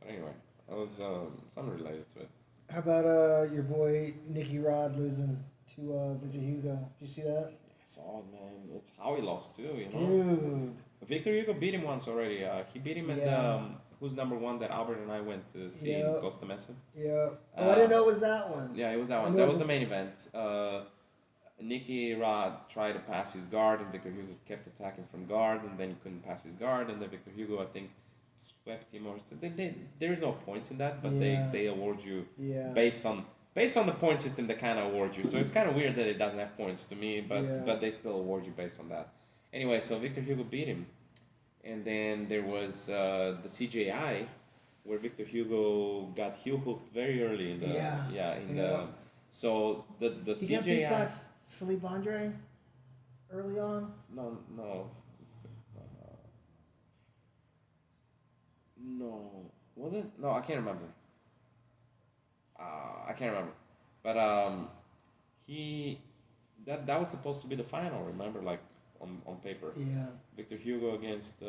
But anyway, it was something related to it. How about your boy Nicky Rod losing to Victor Hugo? Did you see that? It's odd, man. It's how he lost too, you know. Dude. Victor Hugo beat him once already. He beat him at Yeah. Who's number one that Albert and I went to see Yeah. in Costa Mesa. Yeah. Oh, I didn't know it was that one. Yeah, it was that I one. knew That it was was the main event. Nicky Rod tried to pass his guard, and Victor Hugo kept attacking from guard, and then he couldn't pass his guard, and then Victor Hugo, I think, swept him or something. There's no points in that, but Yeah. they award you Yeah. based on the point system. They kind of award you, so it's kind of weird that it doesn't have points to me, but Yeah. but they still award you based on that. Anyway, so Victor Hugo beat him, and then there was the CJI, where Victor Hugo got heel hooked very early in the Yeah. the so the He CJI got beat by Philippe Andre early on. no was it no I can't remember. I can't remember, but he that was supposed to be the final. Remember, like on paper, Yeah. Victor Hugo against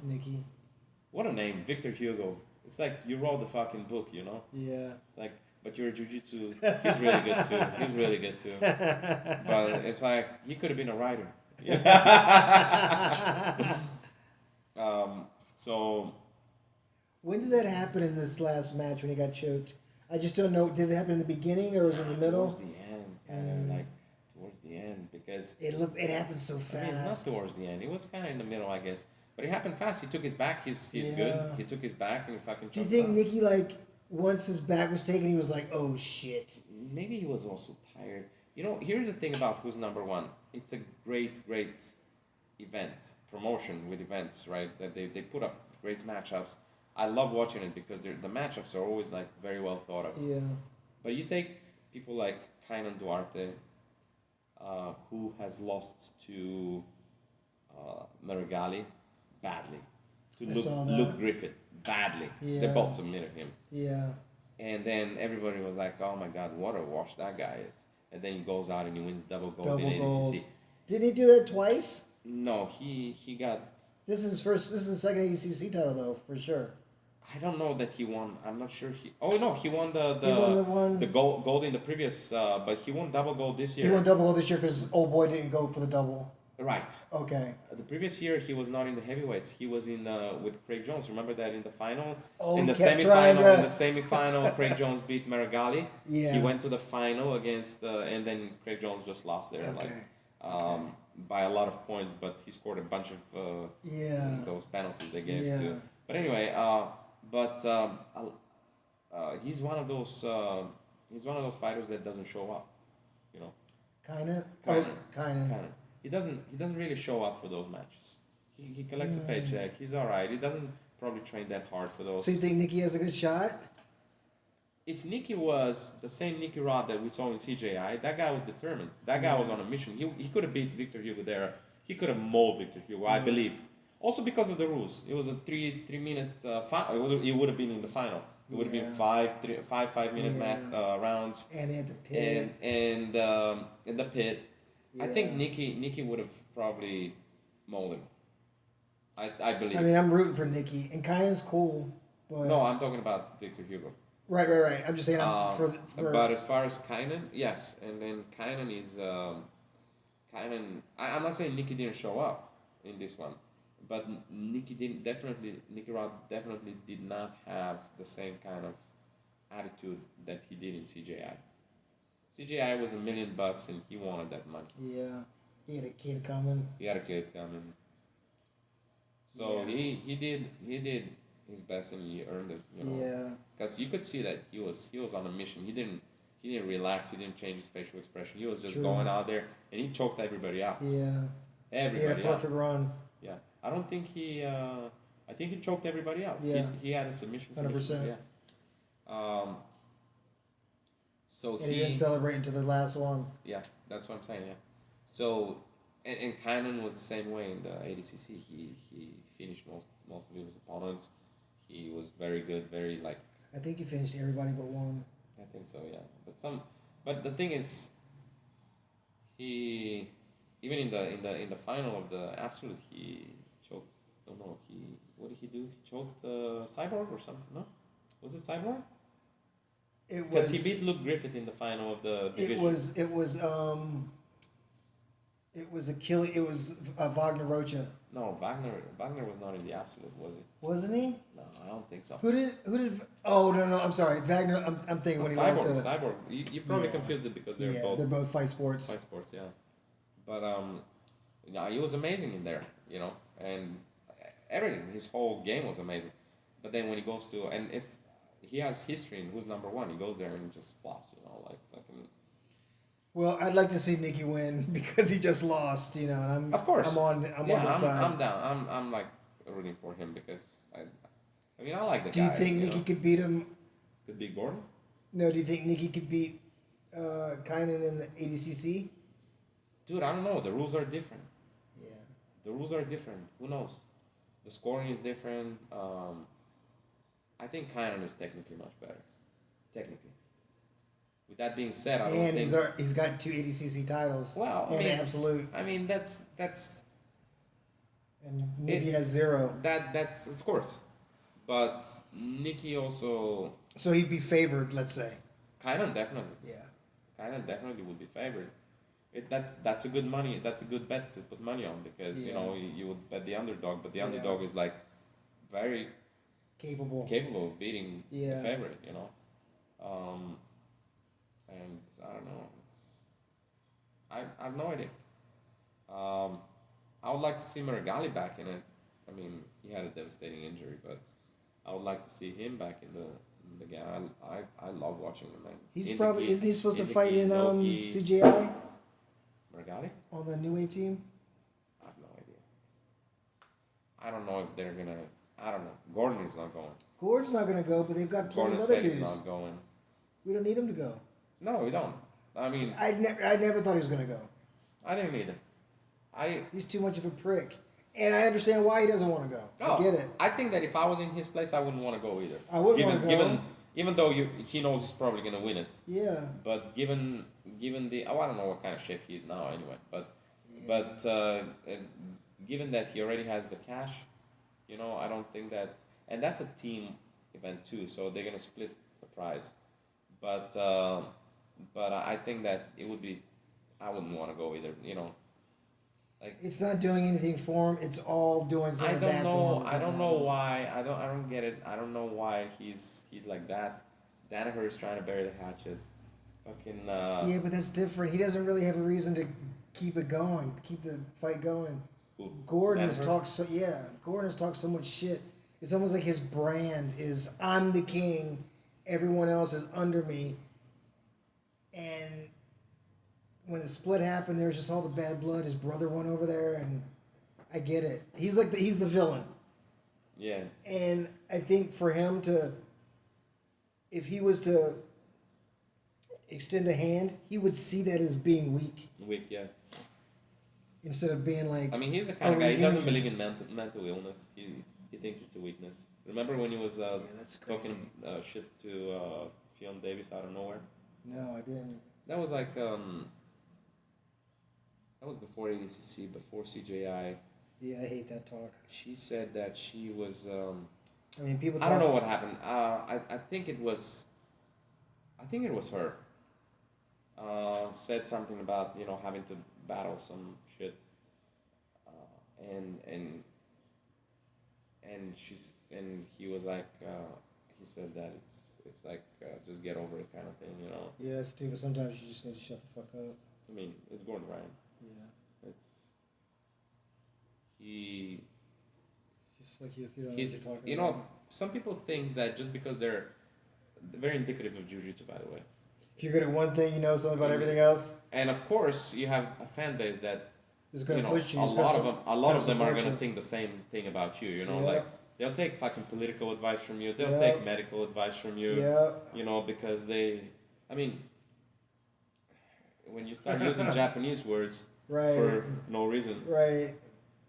Nikki. what a name, Victor Hugo. It's like you wrote the fucking book, you know. Yeah. It's like, but you're a jiu-jitsu. He's really good too. He's really good too. But it's like he could have been a writer. So When did that happen in this last match when he got choked? I just don't know. Did it happen in the beginning or was it in the middle? towards the end, kind of like towards the end, because It happened so fast. I mean, not towards the end. It was kind of in the middle, I guess. But it happened fast. He took his back. He's good. Yeah. He took his back and he fucking. Do you choked think out. Nikki, like, once his back was taken, he was like, oh shit? Maybe he was also tired. You know, here's the thing about Who's Number One. It's a great event, promotion with events, right? That they put up great matchups. I love watching it because the matchups are always like very well thought of. Yeah. But you take people like Kaynan Duarte, who has lost to Marigali badly, to I saw that. Luke Griffith badly. They Yeah. both submitted him. Yeah. And then everybody was like, "Oh my God, what a wash that guy is!" And then he goes out and he wins double gold Double in gold. ADCC. Didn't he do that twice? No, he got. This is his first. This is his second ADCC title, though, for sure. I don't know that he won. I'm not sure he. Oh no, he won the He won the one. gold in the previous. But he won double gold this year. He won double gold this year because old boy didn't go for the double. Right. Okay. The previous year he was not in the heavyweights. He was in with Craig Jones. Remember that in the final, Oh, in he the kept trying semifinal. to- In the semifinal, Craig Jones beat Marigali. Yeah. He went to the final against, and then Craig Jones just lost there, Okay. by a lot of points. But he scored a bunch of Yeah. those penalties they gave Yeah. to. But anyway, he's one of those. He's one of those fighters that doesn't show up. You know. Kinda. Kinda. Oh, kinda. Kind of. He doesn't really show up for those matches. He collects a paycheck. He's all right. He doesn't probably train that hard for those. So you think Nikki has a good shot? If Nicky was the same Nicky Rod that we saw in CJI, that guy was determined. That guy was on a mission. He could have beat Victor Hugo there. He could have mauled Victor Hugo, I believe. Also because of the rules. It was a 3-minute final. It would have been in the final. It would have been Yeah. 5-minute rounds. And he had the pin. And in the pit. I think Yeah. Nicky would have probably mauled him. I believe. I mean, I'm rooting for Nikki, and Kyan's cool, but No, I'm talking about Victor Hugo. right. I'm just saying for But as far as Kaynan, yes, and then Kaynan is Kaynan. I'm not saying Nicky didn't show up in this one, but Nicky Rod definitely did not have the same kind of attitude that he did in CJI. CJI was $1 million and he wanted that money. yeah, he had a kid coming. He had a kid coming. So Yeah. he did his best and he earned it, you know. Yeah, Because you could see that he was on a mission. He didn't relax. He didn't change his facial expression. He was just True. going out there and he choked everybody out. yeah. He had a Everybody out. perfect run. Yeah, I don't think he. I think he choked everybody out. Yeah. He had a submission. 100%. Yeah. So And he didn't celebrate until the last one. Yeah, that's what I'm saying. Yeah. So, and Kaynan was the same way in the ADCC. He finished most of his opponents. He was very good. Very like. I think he finished everybody but one. I think so. Yeah. But the thing is. He, even in the final of the Absolute, he choked. No, what did he do? He choked Cyborg or something. No, was it Cyborg? It Because was. he beat Luke Griffith in the final of the division. It was Wagner Rocha, No, Wagner was not in the Absolute, was he? wasn't he? No, I don't think so. Who did? Oh no, I'm sorry, Wagner. I'm thinking when he lost to. Cyborg. You probably Yeah. confused it because they're They're both fight sports. fight sports, yeah. But yeah, he was amazing in there, you know, and everything. His whole game was amazing. But then when he goes to, and he has history in who's number one. He goes there and just flops, like fucking. Well, I'd like to see Nicky win because he just lost, and I'm Of course. I'm on the side. I'm down. I'm like rooting for him because I mean I like the Do guy. you think Nicky could beat him? Could beat Gordon? No, do you think Nicky could beat Kynan in the ADCC? Dude, I don't know. The rules are different. Yeah. The rules are different. Who knows? The scoring is different. I think Kynan is technically much better. Technically. With that being said, I don't And think... he's got 2 ADCC titles. Well, and absolute. I mean, that's... And Nicky has 0. That's of course. But Nicky also... So he'd be favored, let's say. Kynan definitely. Yeah. Kynan definitely would be favored. That's a good money. That's a good bet to put money on because you would bet the underdog, but the underdog is like very capable of beating the favorite. And I don't know. I have no idea. I would like to see Meregali back in it. I mean, he had a devastating injury, but I would like to see him back in the game. I love watching him, man. Isn't he supposed to fight in Loki. CGI? Meregali? On the New Wave team? I have no idea. I don't know if they're gonna. I don't know. Gordon is not going. Gordon's not gonna go, but they've got plenty Gordon of other said dudes. he's not going. We don't need him to go. No, we don't. I mean, I never thought he was gonna go. I didn't either. He's too much of a prick, and I understand why he doesn't want to go. I get it. I think that if I was in his place, I wouldn't want to go either. I wouldn't want to go. Even though he knows he's probably gonna win it. Yeah. But given the I don't know what kind of shape he is now anyway. But given that he already has the cash, I don't think that, and that's a team event too, so they're gonna split the prize. But I think that it would be, I wouldn't want to go either. Like it's not doing anything for him. It's all doing something bad for him. I don't know why. I don't get it. I don't know why he's like that. Danaher is trying to bury the hatchet. Fucking. Yeah, but that's different. He doesn't really have a reason to keep it going, keep the fight going. Gordon has talked so much shit. It's almost like his brand is I'm the king, everyone else is under me. And when the split happened, there was just all the bad blood. His brother went over there, and I get it. He's he's the villain. Yeah. And I think for him if he was to extend a hand, he would see that as being weak. Weak, yeah. Instead of being like... I mean, he's the kind of guy, he doesn't believe in mental illness. He thinks it's a weakness. Remember when he was talking shit to Fionn Davis out of nowhere? No, I didn't. That was like... that was before ADCC, before CJI. Yeah, I hate that talk. She said that she was... I mean, people. I don't know what happened. I think it was her. Said something about having to battle some shit, and he was like he said that it's like just get over it kind of thing, Yeah, it's stupid. Sometimes you just need to shut the fuck up. I mean, it's Gordon Ryan. Yeah. It's he. Just like if you don't know what you're talking about. Some people think that just because they're very indicative of jiu-jitsu, by the way. If you're good at one thing, you know something about everything else. And of course, you have a fan base that is going to push you. A lot of them are going to think the same thing about you. Like they'll take fucking political advice from you. They'll take medical advice from you. Yeah. Because I mean, when you start using Japanese words for no reason,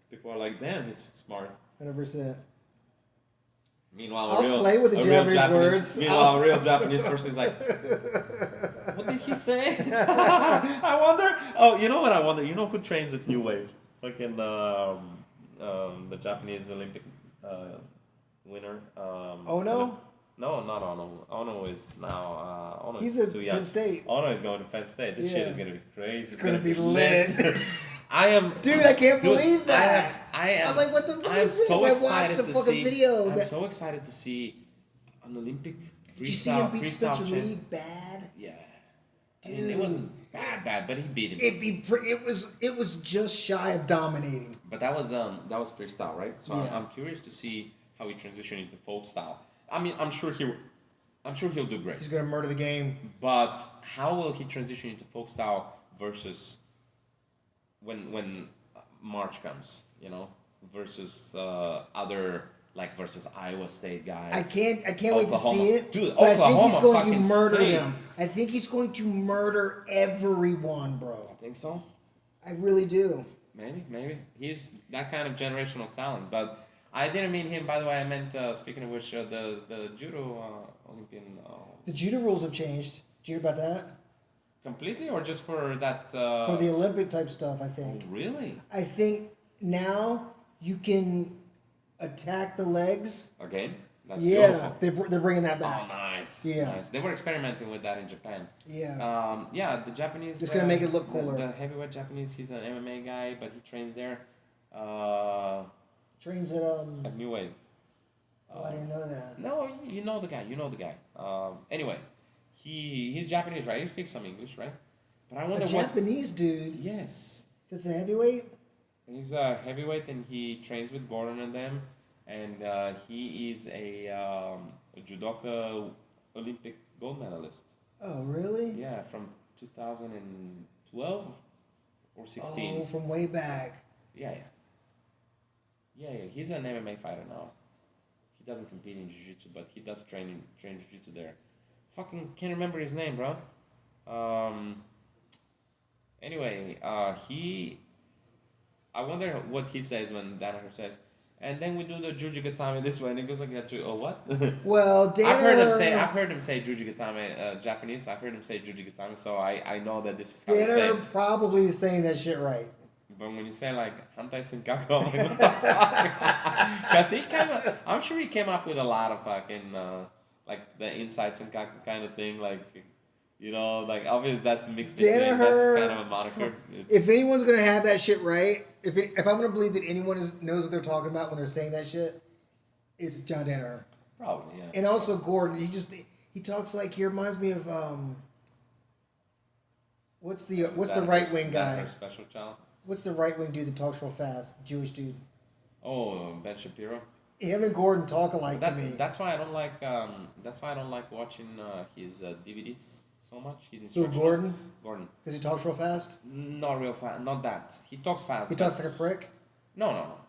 people are like, "Damn, he's smart." 100%. Meanwhile, I'll play with the Japanese words. Meanwhile, a real Japanese person is like, "What did he say?" I wonder. Oh, you know what I wonder? You know who trains at New Wave? Like in the Japanese Olympic winner. Ono? No, not Ono. Ono is now. Ono He's is at too young. Penn State. Ono is going to Penn State. This shit is gonna be crazy. It's gonna be lit. Dude, I can't believe that. I'm like, what the fuck is this? So I watched the fucking video. I'm so excited to see an Olympic freestyle. Did you see him beat Spencer Lee bad? Yeah. Dude. I mean, it wasn't bad, but he beat him. It was just shy of dominating. But that was freestyle, right? So I'm curious to see how he transitioned into folk style. I mean, I'm sure he'll do great. He's gonna murder the game. But how will he transition into folk style versus when March comes, you know, versus other versus Iowa State guys. I can't wait to Oklahoma. see it. Dude, but I think he's Oklahoma going to fucking murder state. them. I think he's going to murder everyone, bro. I think so. I really do. Maybe he's that kind of generational talent. But I didn't mean him. By the way, I meant speaking of which, the judo Olympian. The judo rules have changed. Did you hear about that? Completely, or just for that? For the Olympic type stuff, I think. Oh, really? I think now you can attack the legs. Again, that's Yeah, beautiful. they're bringing that Oh, back. nice. Yeah. Nice. They were experimenting with that in Japan. Yeah. Yeah, the Japanese. Just gonna make it look the- cooler. The heavyweight Japanese, he's an MMA guy, but he trains there. Trains at At New Wave. Oh, I didn't know that. No, you know the guy. You know the guy. Anyway, he's Japanese, right? He speaks some English, right? But I A wonder what. Japanese dude. Yes, That's a heavyweight. he's a heavyweight, and he trains with Gordon and them, and he is a judoka Olympic gold medalist. Oh, really? Yeah, from 2012 or 16. Oh, from way back. Yeah. He's an MMA fighter now. He doesn't compete in jiu-jitsu, but he does train jiu-jitsu there. Fucking can't remember his name, bro. Anyway, I wonder what he says when Danaher says, and then we do the Juji Gatame this way, and he goes like, what? Well, I've heard him say Juji Gatame, Japanese. I've heard him say Juji Gatame, so I know that this is how they say Danner it. probably is saying that shit right. But when you say Hantai Senkaku, I'm like, what the fuck? Because I'm sure he came up with a lot of fucking, the inside Senkaku kind of thing, obviously that's mixed between, Danaher, that's kind of a moniker. If anyone's gonna have that shit right, if I'm gonna believe that anyone knows what they're talking about when they're saying that shit, it's John Danaher. Probably, yeah. And also Gordon, he talks like he reminds me of what's the right wing guy? Danaher's special child. What's the right wing dude that talks real fast? Jewish dude. Oh, Ben Shapiro. Him and Gordon talk alike to me. That's why I don't like. That's why I don't like watching his DVDs so much. His Who, instructional. Gordon? Gordon. Because he talks real fast. Not real fast. Not that. He talks fast. He talks like a prick. No.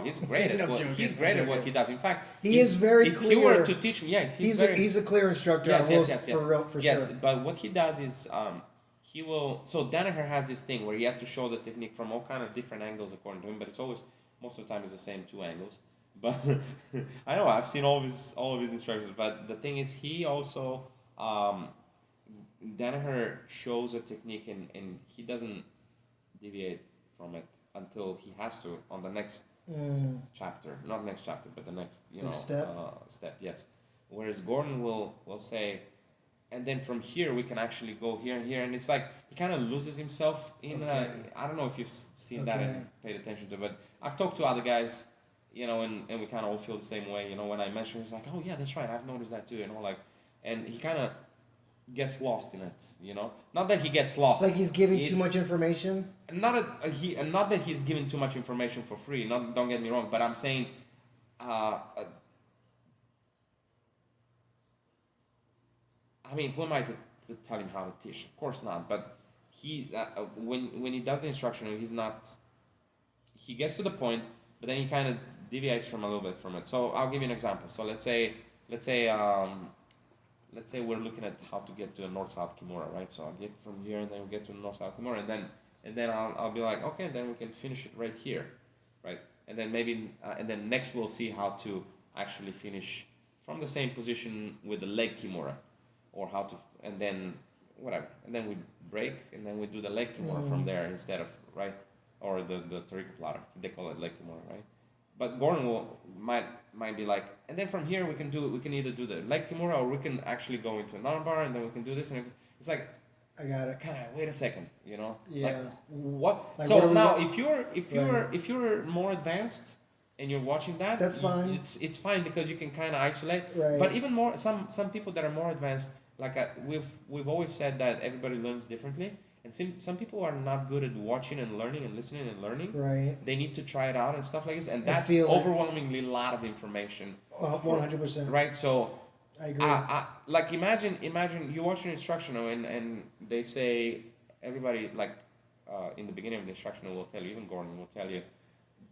He's great at I'm what joking, he's I'm great at what joking. he does. In fact, He is very if he were clear. to teach me, He's a clear instructor. Yes. For yes, sure. but what he does is he will. So Danaher has this thing where he has to show the technique from all kind of different angles according to him, but it's always most of the time it's the same two angles. But I know I've seen all of his instructions, but the thing is he also Danaher shows a technique and he doesn't deviate from it until he has to on the next chapter, not next chapter, but the next step. Yes. Whereas Gordon will say, and then from here we can actually go here and here, and it's like he kind of loses himself in. Okay. I don't know if you've seen that Okay. and paid attention to it, but I've talked to other guys, and we kind of all feel the same way. When I mention, he's like, oh yeah, that's right, I've noticed that too, and he kind of gets lost in it. Not that he gets lost. Like he's giving too It's- much information. not that he's giving too much information for free. Don't get me wrong, but I'm saying, who am I to tell him how to teach? Of course not. But he when he does the instruction, he's not. He gets to the point, but then he kind of deviates from a little bit from it. So I'll give you an example. So let's say we're looking at how to get to a north-south Kimura, right? So I'll get from here, and then we get to the north-south Kimura, and then I'll be like, okay, then we can finish it right here, right? And then maybe, and then next we'll see how to actually finish from the same position with the leg Kimura, or how to, and then whatever, and then we break, and then we do the leg Kimura from there instead of, right? Or the Toriko platter, they call it leg Kimura, right? But Gordon might be like, and then from here we can either do the leg Kimura, or we can actually go into an armbar, and then we can do this, and it's like, I got it. kind of wait a second, Yeah. Like, what? Like, So what are we now, go- if you're more advanced and you're watching that, That's fine. It's fine because you can kind of isolate. Right. But even more, some people that are more advanced, we've always said that everybody learns differently, And some people are not good at watching and learning and listening and learning. Right. They need to try it out and stuff like this, and I that's feel like- overwhelmingly a lot of information. 100%. Right. So I agree. like imagine you watch an instructional and they say everybody like in the beginning of the instructional will tell you, even Gordon will tell you,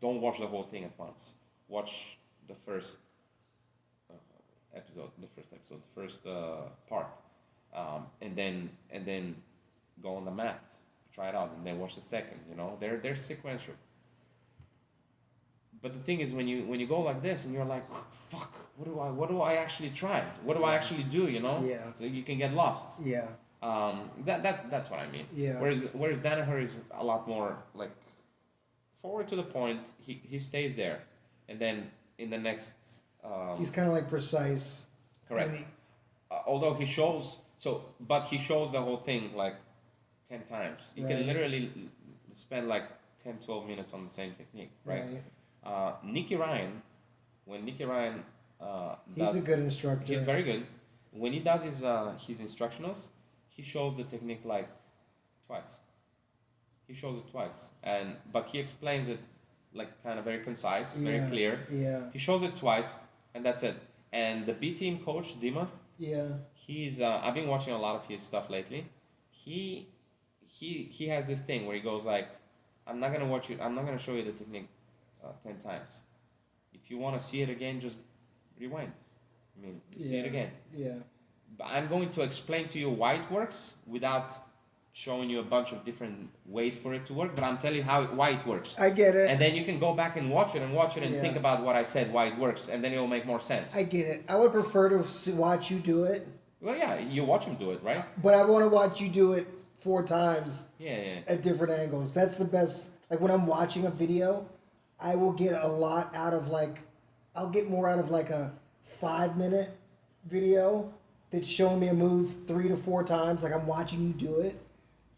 don't watch the whole thing at once. Watch the first first part, and then go on the mat, try it out, and then watch the second. You know, they're sequential. But the thing is, when you go like this and you're like, fuck, what do I actually try? What do I actually do? You know? Yeah. So you can get lost. Yeah. That's what I mean. Yeah. Whereas Danaher is a lot more like forward to the point. He stays there, and then in the next. He's kind of like precise. Correct. And Although he shows he shows the whole thing like 10 times. You Right. can literally spend like 10, 12 minutes on the same technique, right? Nicky Ryan, when Nicky Ryan He's a good instructor. he's very good. When he does his instructionals, he shows the technique like twice. He shows it twice, but he explains it like kind of very concise, very clear. Yeah. He shows it twice, and that's it. And the B team coach Dima, Yeah. he's I've been watching a lot of his stuff lately. He has this thing where he goes like, I'm not gonna show you the technique 10 times. If you want to see it again, just rewind. I mean, see it again. Yeah. But I'm going to explain to you why it works without showing you a bunch of different ways for it to work. But I'm telling you why it works. I get it. And then you can go back and watch it and Yeah. think about what I said, why it works, and then it will make more sense. I get it. I would prefer to watch you do it, Well, yeah, you watch him do it, right? but I want to watch you do it 4 times Yeah. at different angles. That's the best. Like when I'm watching a video, I will get a lot out of I'll get more out of like a 5-minute video that's showing me a move 3 to 4 times, like I'm watching you do it,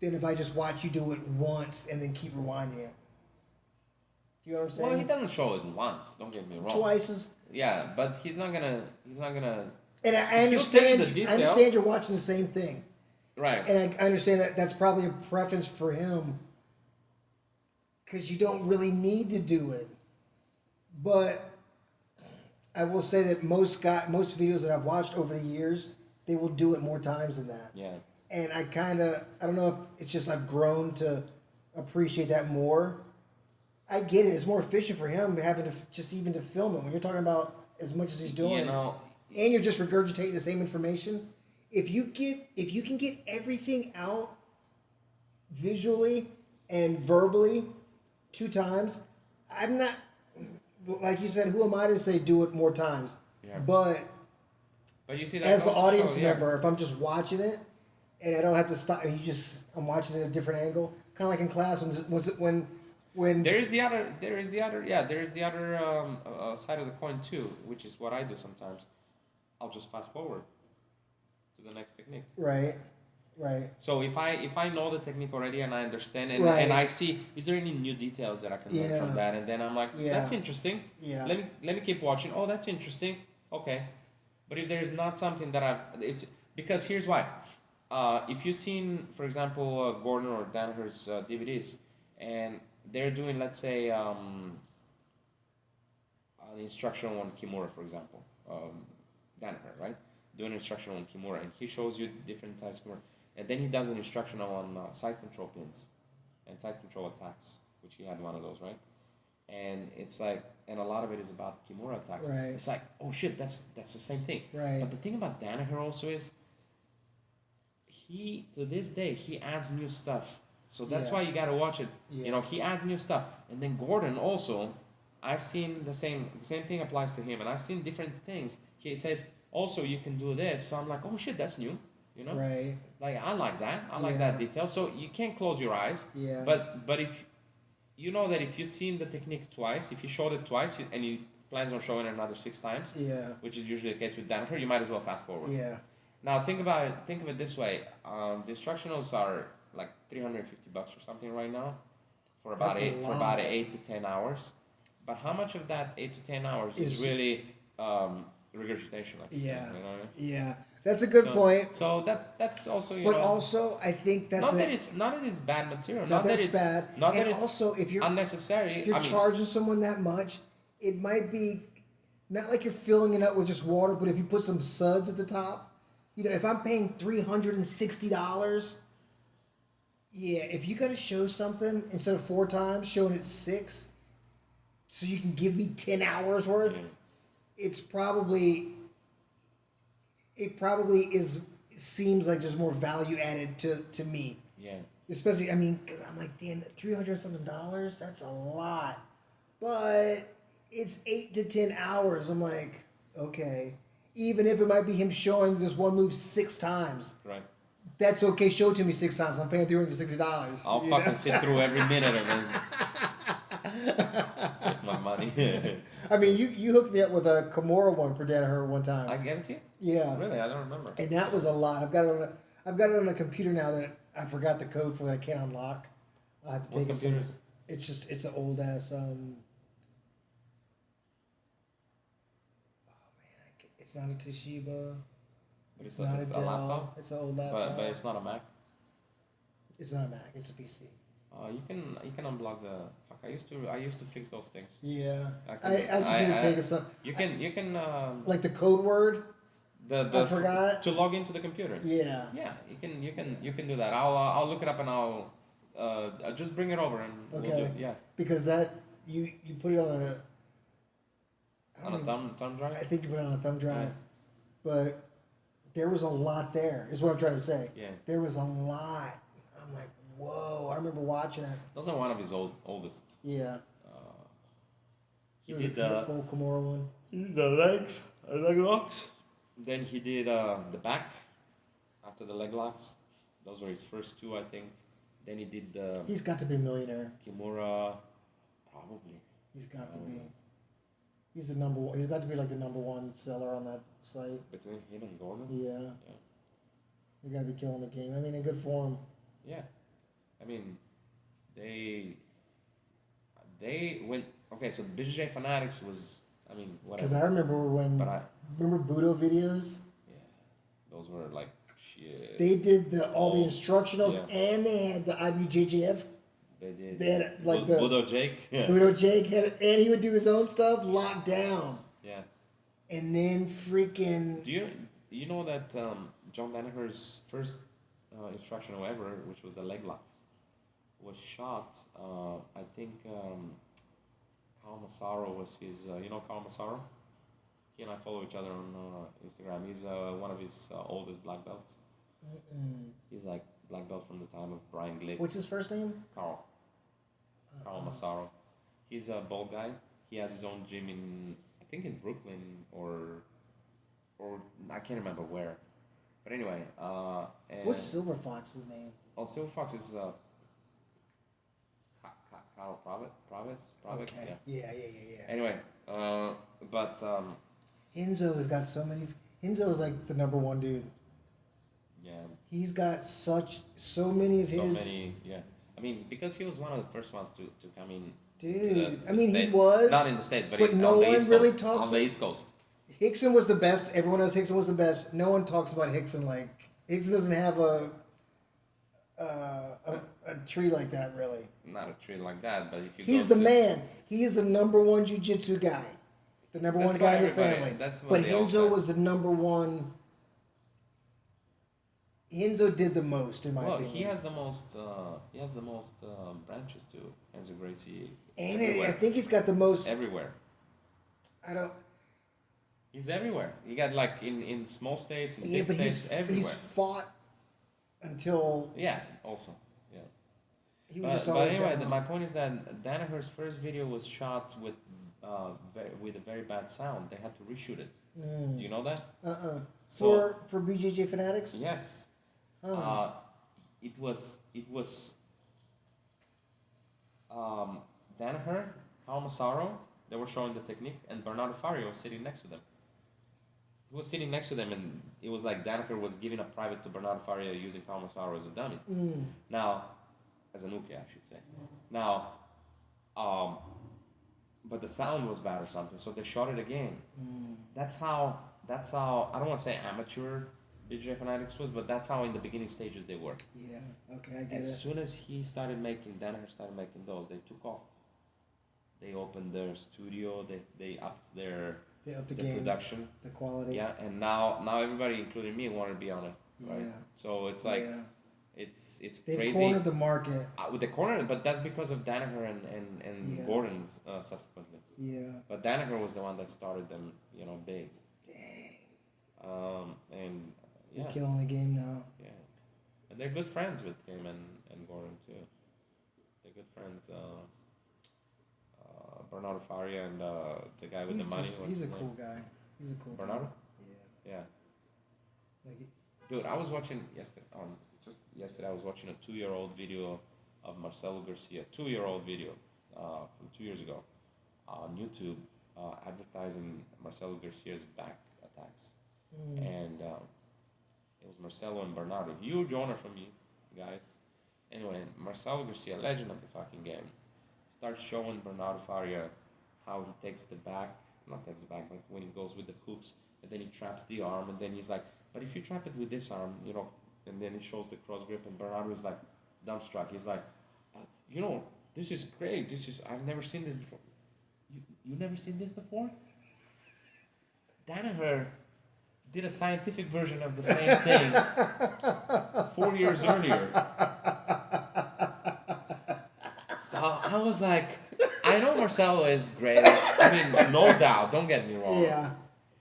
than if I just watch you do it once and then keep rewinding it. You know what I'm saying? Well, he doesn't show it once. Don't get me wrong. Twice as. Yeah, but he's not gonna. And I He'll tell you understand. the detail. I understand you're watching the same thing, Right. and I understand that that's probably a preference for him, because you don't really need to do it. But I will say that most videos that I've watched over the years, they will do it more times than that. Yeah. And I don't know if it's just I've grown to appreciate that more. I get it. It's more efficient for him having to just even to film it when you're talking about as much as he's doing. You know. And you're just regurgitating the same information. If you can get everything out visually and verbally 2 times, I'm not, like you said, who am I to say do it more times? Yeah. But But you see that as the also, audience yeah. member, if I'm just watching it and I don't have to stop, I'm watching it at a different angle, kind of like in class when There is the other side of the coin too, which is what I do sometimes. I'll just fast forward to the next technique. right. So if I know the technique already and I understand and, Right. and I see, is there any new details that I can learn Yeah. from that? And then I'm like, Yeah. that's interesting. Yeah. Let me keep watching. Oh, that's interesting. Okay. But if there is not something that it's because here's why. If you've seen, for example, Gordon or Danaher's DVDs, and they're doing, let's say, an instruction on Kimura, for example, Danaher, right? Doing an instruction on Kimura, and he shows you different types of Kimura. And then he does an instruction on side control pins and side control attacks, which he had one of those, right? And it's like, and a lot of it is about Kimura attacks. Right. It's like, oh shit, that's the same thing. Right. But the thing about Danaher also is, to this day, he adds new stuff. So that's Yeah. why you gotta watch it. Yeah. You know, he adds new stuff. And then Gordon also, I've seen the same thing applies to him, and I've seen different things. He says, also you can do this. So I'm like, oh shit, that's new. You know? Right. Like I like that. I like Yeah. that detail. So you can't close your eyes. Yeah. But if you know that if you've seen the technique twice, if you showed it twice and he plans on showing it another 6 times, Yeah. which is usually the case with Danaher, you might as well fast forward. Yeah. Now think about it. Think of it this way: the instructionals are like $350 or something right now, for about That's a lot. 8 to 10 hours. But how much of that 8 to 10 hours is Is- really regurgitation, like Yeah. you know what I mean? Yeah. That's a good So- point. So that's also But know, also, I think that's not that it's bad material, not that that it's bad. not And that it's also, if you're unnecessary. if you're I mean, charging someone that much, it might be not like you're filling it up with just water, but if you put some suds at the top, if I'm paying $360, yeah, if you got to show something instead of 4 times, showing it 6, so you can give me 10 hours worth, it's probably seems like there's more value added to me. yeah. Especially, I mean, 'cause I'm like, damn, $300 something, that's a lot. But it's 8 to 10 hours. I'm like, okay. Even if it might be him showing this one move 6 times, Right. that's okay. Show it to me 6 times. I'm paying $360. I'll you fucking know? sit through every minute of it. Get my money. I mean, you hooked me up with a Kimura one for Danaher one time. I gave it to you? Yeah. Really? I don't remember. And that was a lot. I've got it on a computer now that I forgot the code for that I can't unlock. I have to What take computer is it? It's an old ass it's not a Toshiba. But It's not a it's Dell. laptop? It's an old laptop. But it's not a Mac. It's not a Mac. It's a PC. You can unblock the fuck. I used to fix those things. Yeah. I I can- just need to take some You can like the code word. the I forgot. to log into the computer. Yeah. Yeah, you can do that. I'll look it up and I'll just bring it over and we'll do Okay. it. Yeah, Because that you put it on a I on don't a even- thumb drive. I think you put it on a thumb drive. Yeah. But there was a lot there, is what I'm trying to say. Yeah, There was a lot. I'm like, whoa. I remember watching it. those are one of his oldest. Yeah. He It was did a old Kimura one. the leg locks. Then he did the back after the leg locks. Those were his first 2, I think. Then he did the He's got to be a millionaire. Kimura, probably. He's got to be. He's the number one. He's got to be like the number 1 seller on that site. Between him and Gordon. Yeah. Yeah. You got to be killing the game. I mean, in good form. Yeah, I mean, they went okay. So BJJ Fanatics was, I mean, Because whatever. I remember when. But Remember Budo videos? yeah, those were like shit. They did all the Oh, instructionals yeah. and they had the IBJJF. They did. They had like the Budo Jake. Yeah. Budo Jake had it, and he would do his own stuff locked down. Yeah. And then freaking. Do you know that John Danaher's first instructional ever, which was the leg locks, was shot. I think Kyle Massaro was his. You know Kyle Massaro? He and I follow each other on Instagram. He's one of his oldest black belts. He's like black belt from the time of Brian Glick. What's his first name? Carl Massaro. He's a bald guy. He has his own gym I think in Brooklyn or I can't remember where. But anyway, and What's Silver Fox's name? Silver Fox is Kyle Provis. Okay. Yeah. Yeah. Anyway, but Henzo has got so many. Henzo is like the number 1 dude. yeah, He's got so many of so his. many. Yeah, I mean because he was one of the first ones to come in. Dude, the I mean, he States. was. Not in the States, but but on no the one East really Coast. talks on the East Coast. Hickson was the best. Everyone knows Hickson was the best. No one talks about Hickson like Hickson doesn't have a tree like that really. Not a tree like that, but if you He's go the to, man. He is the number 1 jiu-jitsu guy. The number That's 1 guy what in the everybody- family. that's what But they all Henzo say. was the number 1. Henzo did the most in my well, opinion. he has the most. He has the most branches to Enzo Gracie. And everywhere. I think he's got the most. everywhere. I don't. He's everywhere. You got like in small states, in Yeah, big but states, everywhere. he's fought until Yeah, also. Yeah. he was But, just but always anyway, down. my point is that Danaher's first video was shot with with a very bad sound. They had to reshoot it. Do you know that? So- For BJJ Fanatics. Yes. Oh. It was Danaher, Kyle Massaro, they were showing the technique, and Bernardo Fario was sitting next to them. He was sitting next to them, and it was like Danaher was giving a private to Bernardo Fario using Kyle Massaro as a dummy. Now, as a Nuki, I should say. Now, but the sound was bad or something, so they shot it again. That's how I don't want to say amateur BJ Fanatics was, but that's how in the beginning stages they were. Yeah. Okay, I get it. As soon as he started making, Danaher started making those, they took off. They opened their studio. They upped their Up the the game, production. the quality. Yeah, and now everybody, including me, want to be on it. Right. Yeah. So it's like Yeah. it's They've crazy. cornered the market. With the corner, but that's because of Danaher and Yeah. Gordon's subsequently. Yeah. But Danaher was the one that started them, big. Dang. And They're yeah, killing the game now. yeah, and they're good friends with him and Gordon too. They're good friends. Bernardo Faria and the guy with the money. What's He's a his cool name? guy. He's a cool Bernardo? guy. Yeah. Yeah. Like, Dude, I was watching just yesterday. I was watching a 2-year-old video of Marcelo Garcia, 2-year-old video from 2 years ago on YouTube, advertising Marcelo Garcia's back attacks, and it was Marcelo and Bernardo, huge honor from you guys. Anyway, Marcelo Garcia, legend of the fucking game, starts showing Bernardo Faria how he takes the back, not takes the back, but when he goes with the hooks, and then he traps the arm, and then he's like, but if you trap it with this arm, and then he shows the cross grip, and Bernardo is like dumbstruck. He's like, this is great. I've never seen this before. You never seen this before? Danaher did a scientific version of the same thing 4 years earlier. So I was like, I know Marcelo is great. I mean, no doubt. Don't get me wrong. yeah.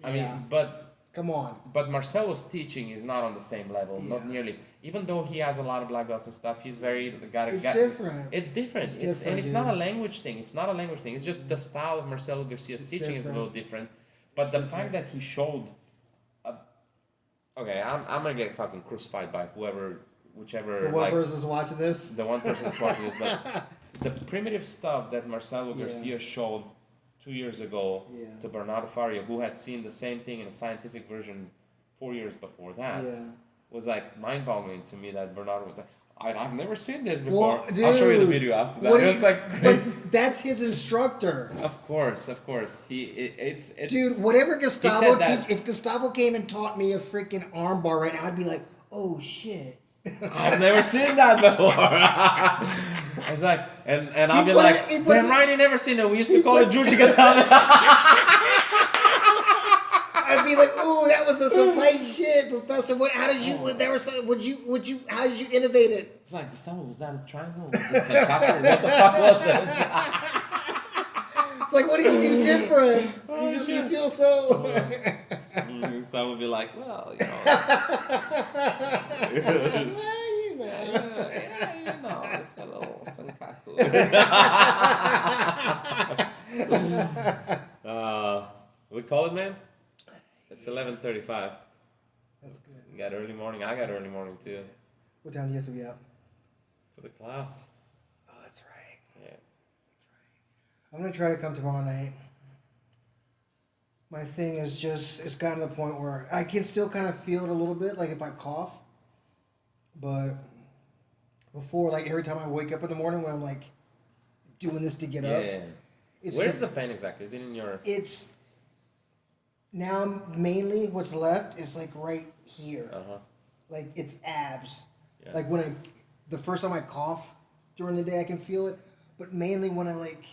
I Yeah. mean, Come on. but Marcelo's teaching is not on the same level, not Yeah. nearly. Even though he has a lot of black belts and stuff, he's very got It's different. It's different. It's It's different, and it's not a dude. language thing. It's not a language thing. It's just the style of Marcelo Garcia's It's teaching is a different. little different. But It's the different. fact that he showed, okay, I'm gonna get fucking crucified by whichever The one like person's watching this. the one person that's watching this, but the primitive stuff that Marcelo Yeah. Garcia showed 2 years ago Yeah. to Bernardo Faria, who had seen the same thing in a scientific version 4 years before that, Yeah. was like mind-boggling to me. That Bernardo was like, I've never seen this before. Well, I'll show you the dude, video after that. what It do was you- like, But that's his instructor. of course. It's Dude, whatever Gustavo said that- if Gustavo came and taught me a freaking armbar right now, I'd be like, oh shit. I've never seen that before. I was like, and I'll be put like, it- he puts damn it- right, you never seen it. We used to he call it puts- Juji Gatame. I'd be like, ooh, that was some tight shit, Professor. How did you how did you innovate it? It's like, Gustavo, was that a triangle? Was it Senkaku? What the fuck was that? It's like, what did you do different? You feel so Gustavo would be like, well, you know. it's a little Senkaku. We call it, man? It's 11:35. That's good. You got early morning. I got early morning too. What time do you have to be out? For the class. Oh, that's right. Yeah. I'm gonna try to come tomorrow night. My thing is just it's gotten to the point where I can still kind of feel it a little bit, like if I cough. But before, like every time I wake up in the morning when I'm like doing this to get up, Yeah. it's Where's the pain exactly? Is it in your... it's now mainly what's left is like right here, Uh-huh. like it's abs. Yeah. Like when the first time I cough during the day, I can feel it, but mainly when I like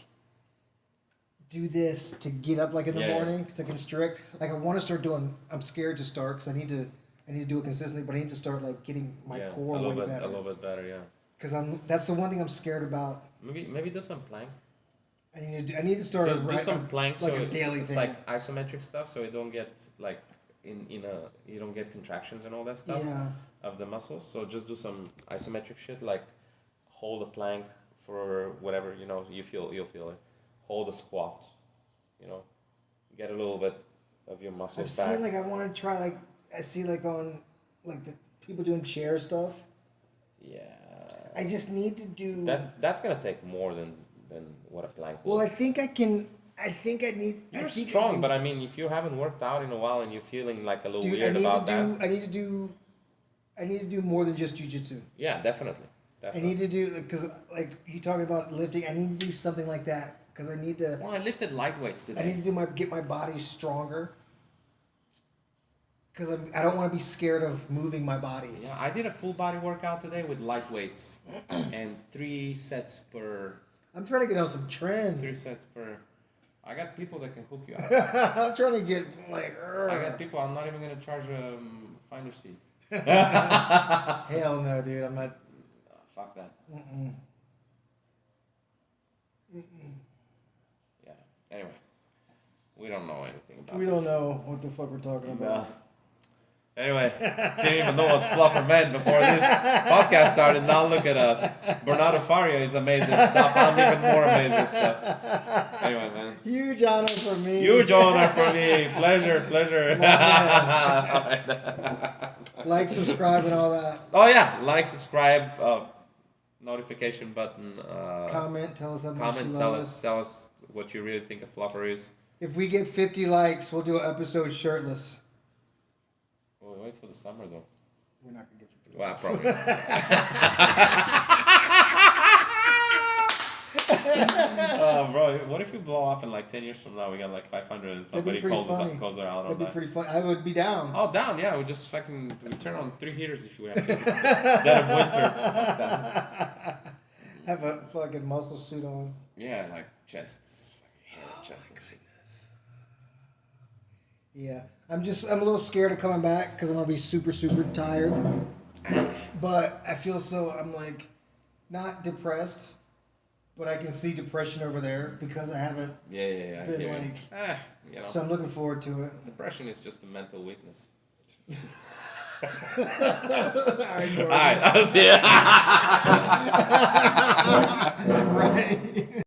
do this to get up like in the Yeah, yeah. morning to constrict. Like I want to start doing. I'm scared to start because I need to do it consistently, but I need to start like getting my core way a better. little bit better, yeah. Because that's the one thing I'm scared about. Maybe do some plank. I need to start Do some planks, like so a daily it's thing. like isometric stuff, so you don't get like you don't get contractions and all that stuff Yeah. of the muscles. So just do some isometric shit, like hold a plank for whatever you'll feel it. Hold a squat, get a little bit of your I've muscles back. seen like I want to try like I see like on like the people doing chair stuff. Yeah. I just need to do. That's gonna take more than what a plank will. Well, I think I can. I think I need. You're I think strong, I can, but I mean, if you haven't worked out in a while and you're feeling like a little dude, weird about that, I need to do more than just jujitsu. yeah, definitely. I need to do because like you talking about lifting. I need to do something like that because I need to. Well, I lifted light weights I need today. to get my body stronger. Because I don't want to be scared of moving my body. Yeah, I did a full body workout today with light weights and 3 sets per. I'm trying to get on some trend. 3 sets per. I got people that can hook you up. I'm trying to get like. I got people. I'm not even gonna charge a finder's fee. Hell no, dude. I'm not. Fuck that. Mm-mm. Yeah. Anyway, we don't know anything about. We don't this. know what the fuck we're talking about. No. Anyway, didn't even know what fluffer meant before this podcast started. Now look at us. Bernardo Faria is amazing stuff. I'm even more amazing stuff. Anyway, man. Huge honor for me. Huge honor for me. Pleasure. Like, subscribe, and all that. Oh yeah, like, subscribe, notification button. Comment. Tell us how much Comment. you Tell love us. Tell us what you really think a fluffer is. If we get 50 likes, we'll do an episode shirtless. Oh, wait for the summer though. We're not gonna get 50 Well, likes. probably. Oh, bro, what if we blow up in like 10 years from now? We got like 500 and somebody pretty calls funny. her out That'd on be that. pretty fun. I would be down. Oh, down, yeah. We just fucking we turn on 3 heaters if we have to. Dead of winter. Fuck that. Have a fucking muscle suit on. Yeah, like chests. Fucking chest and shit. Yeah. I'm a little scared of coming back because I'm going to be super, super tired. But I feel I'm like, not depressed, but I can see depression over there because I haven't. Yeah. Been yeah. like- You know, So I'm looking forward to it. depression is just a mental weakness. All right, All right, I'll see ya. right.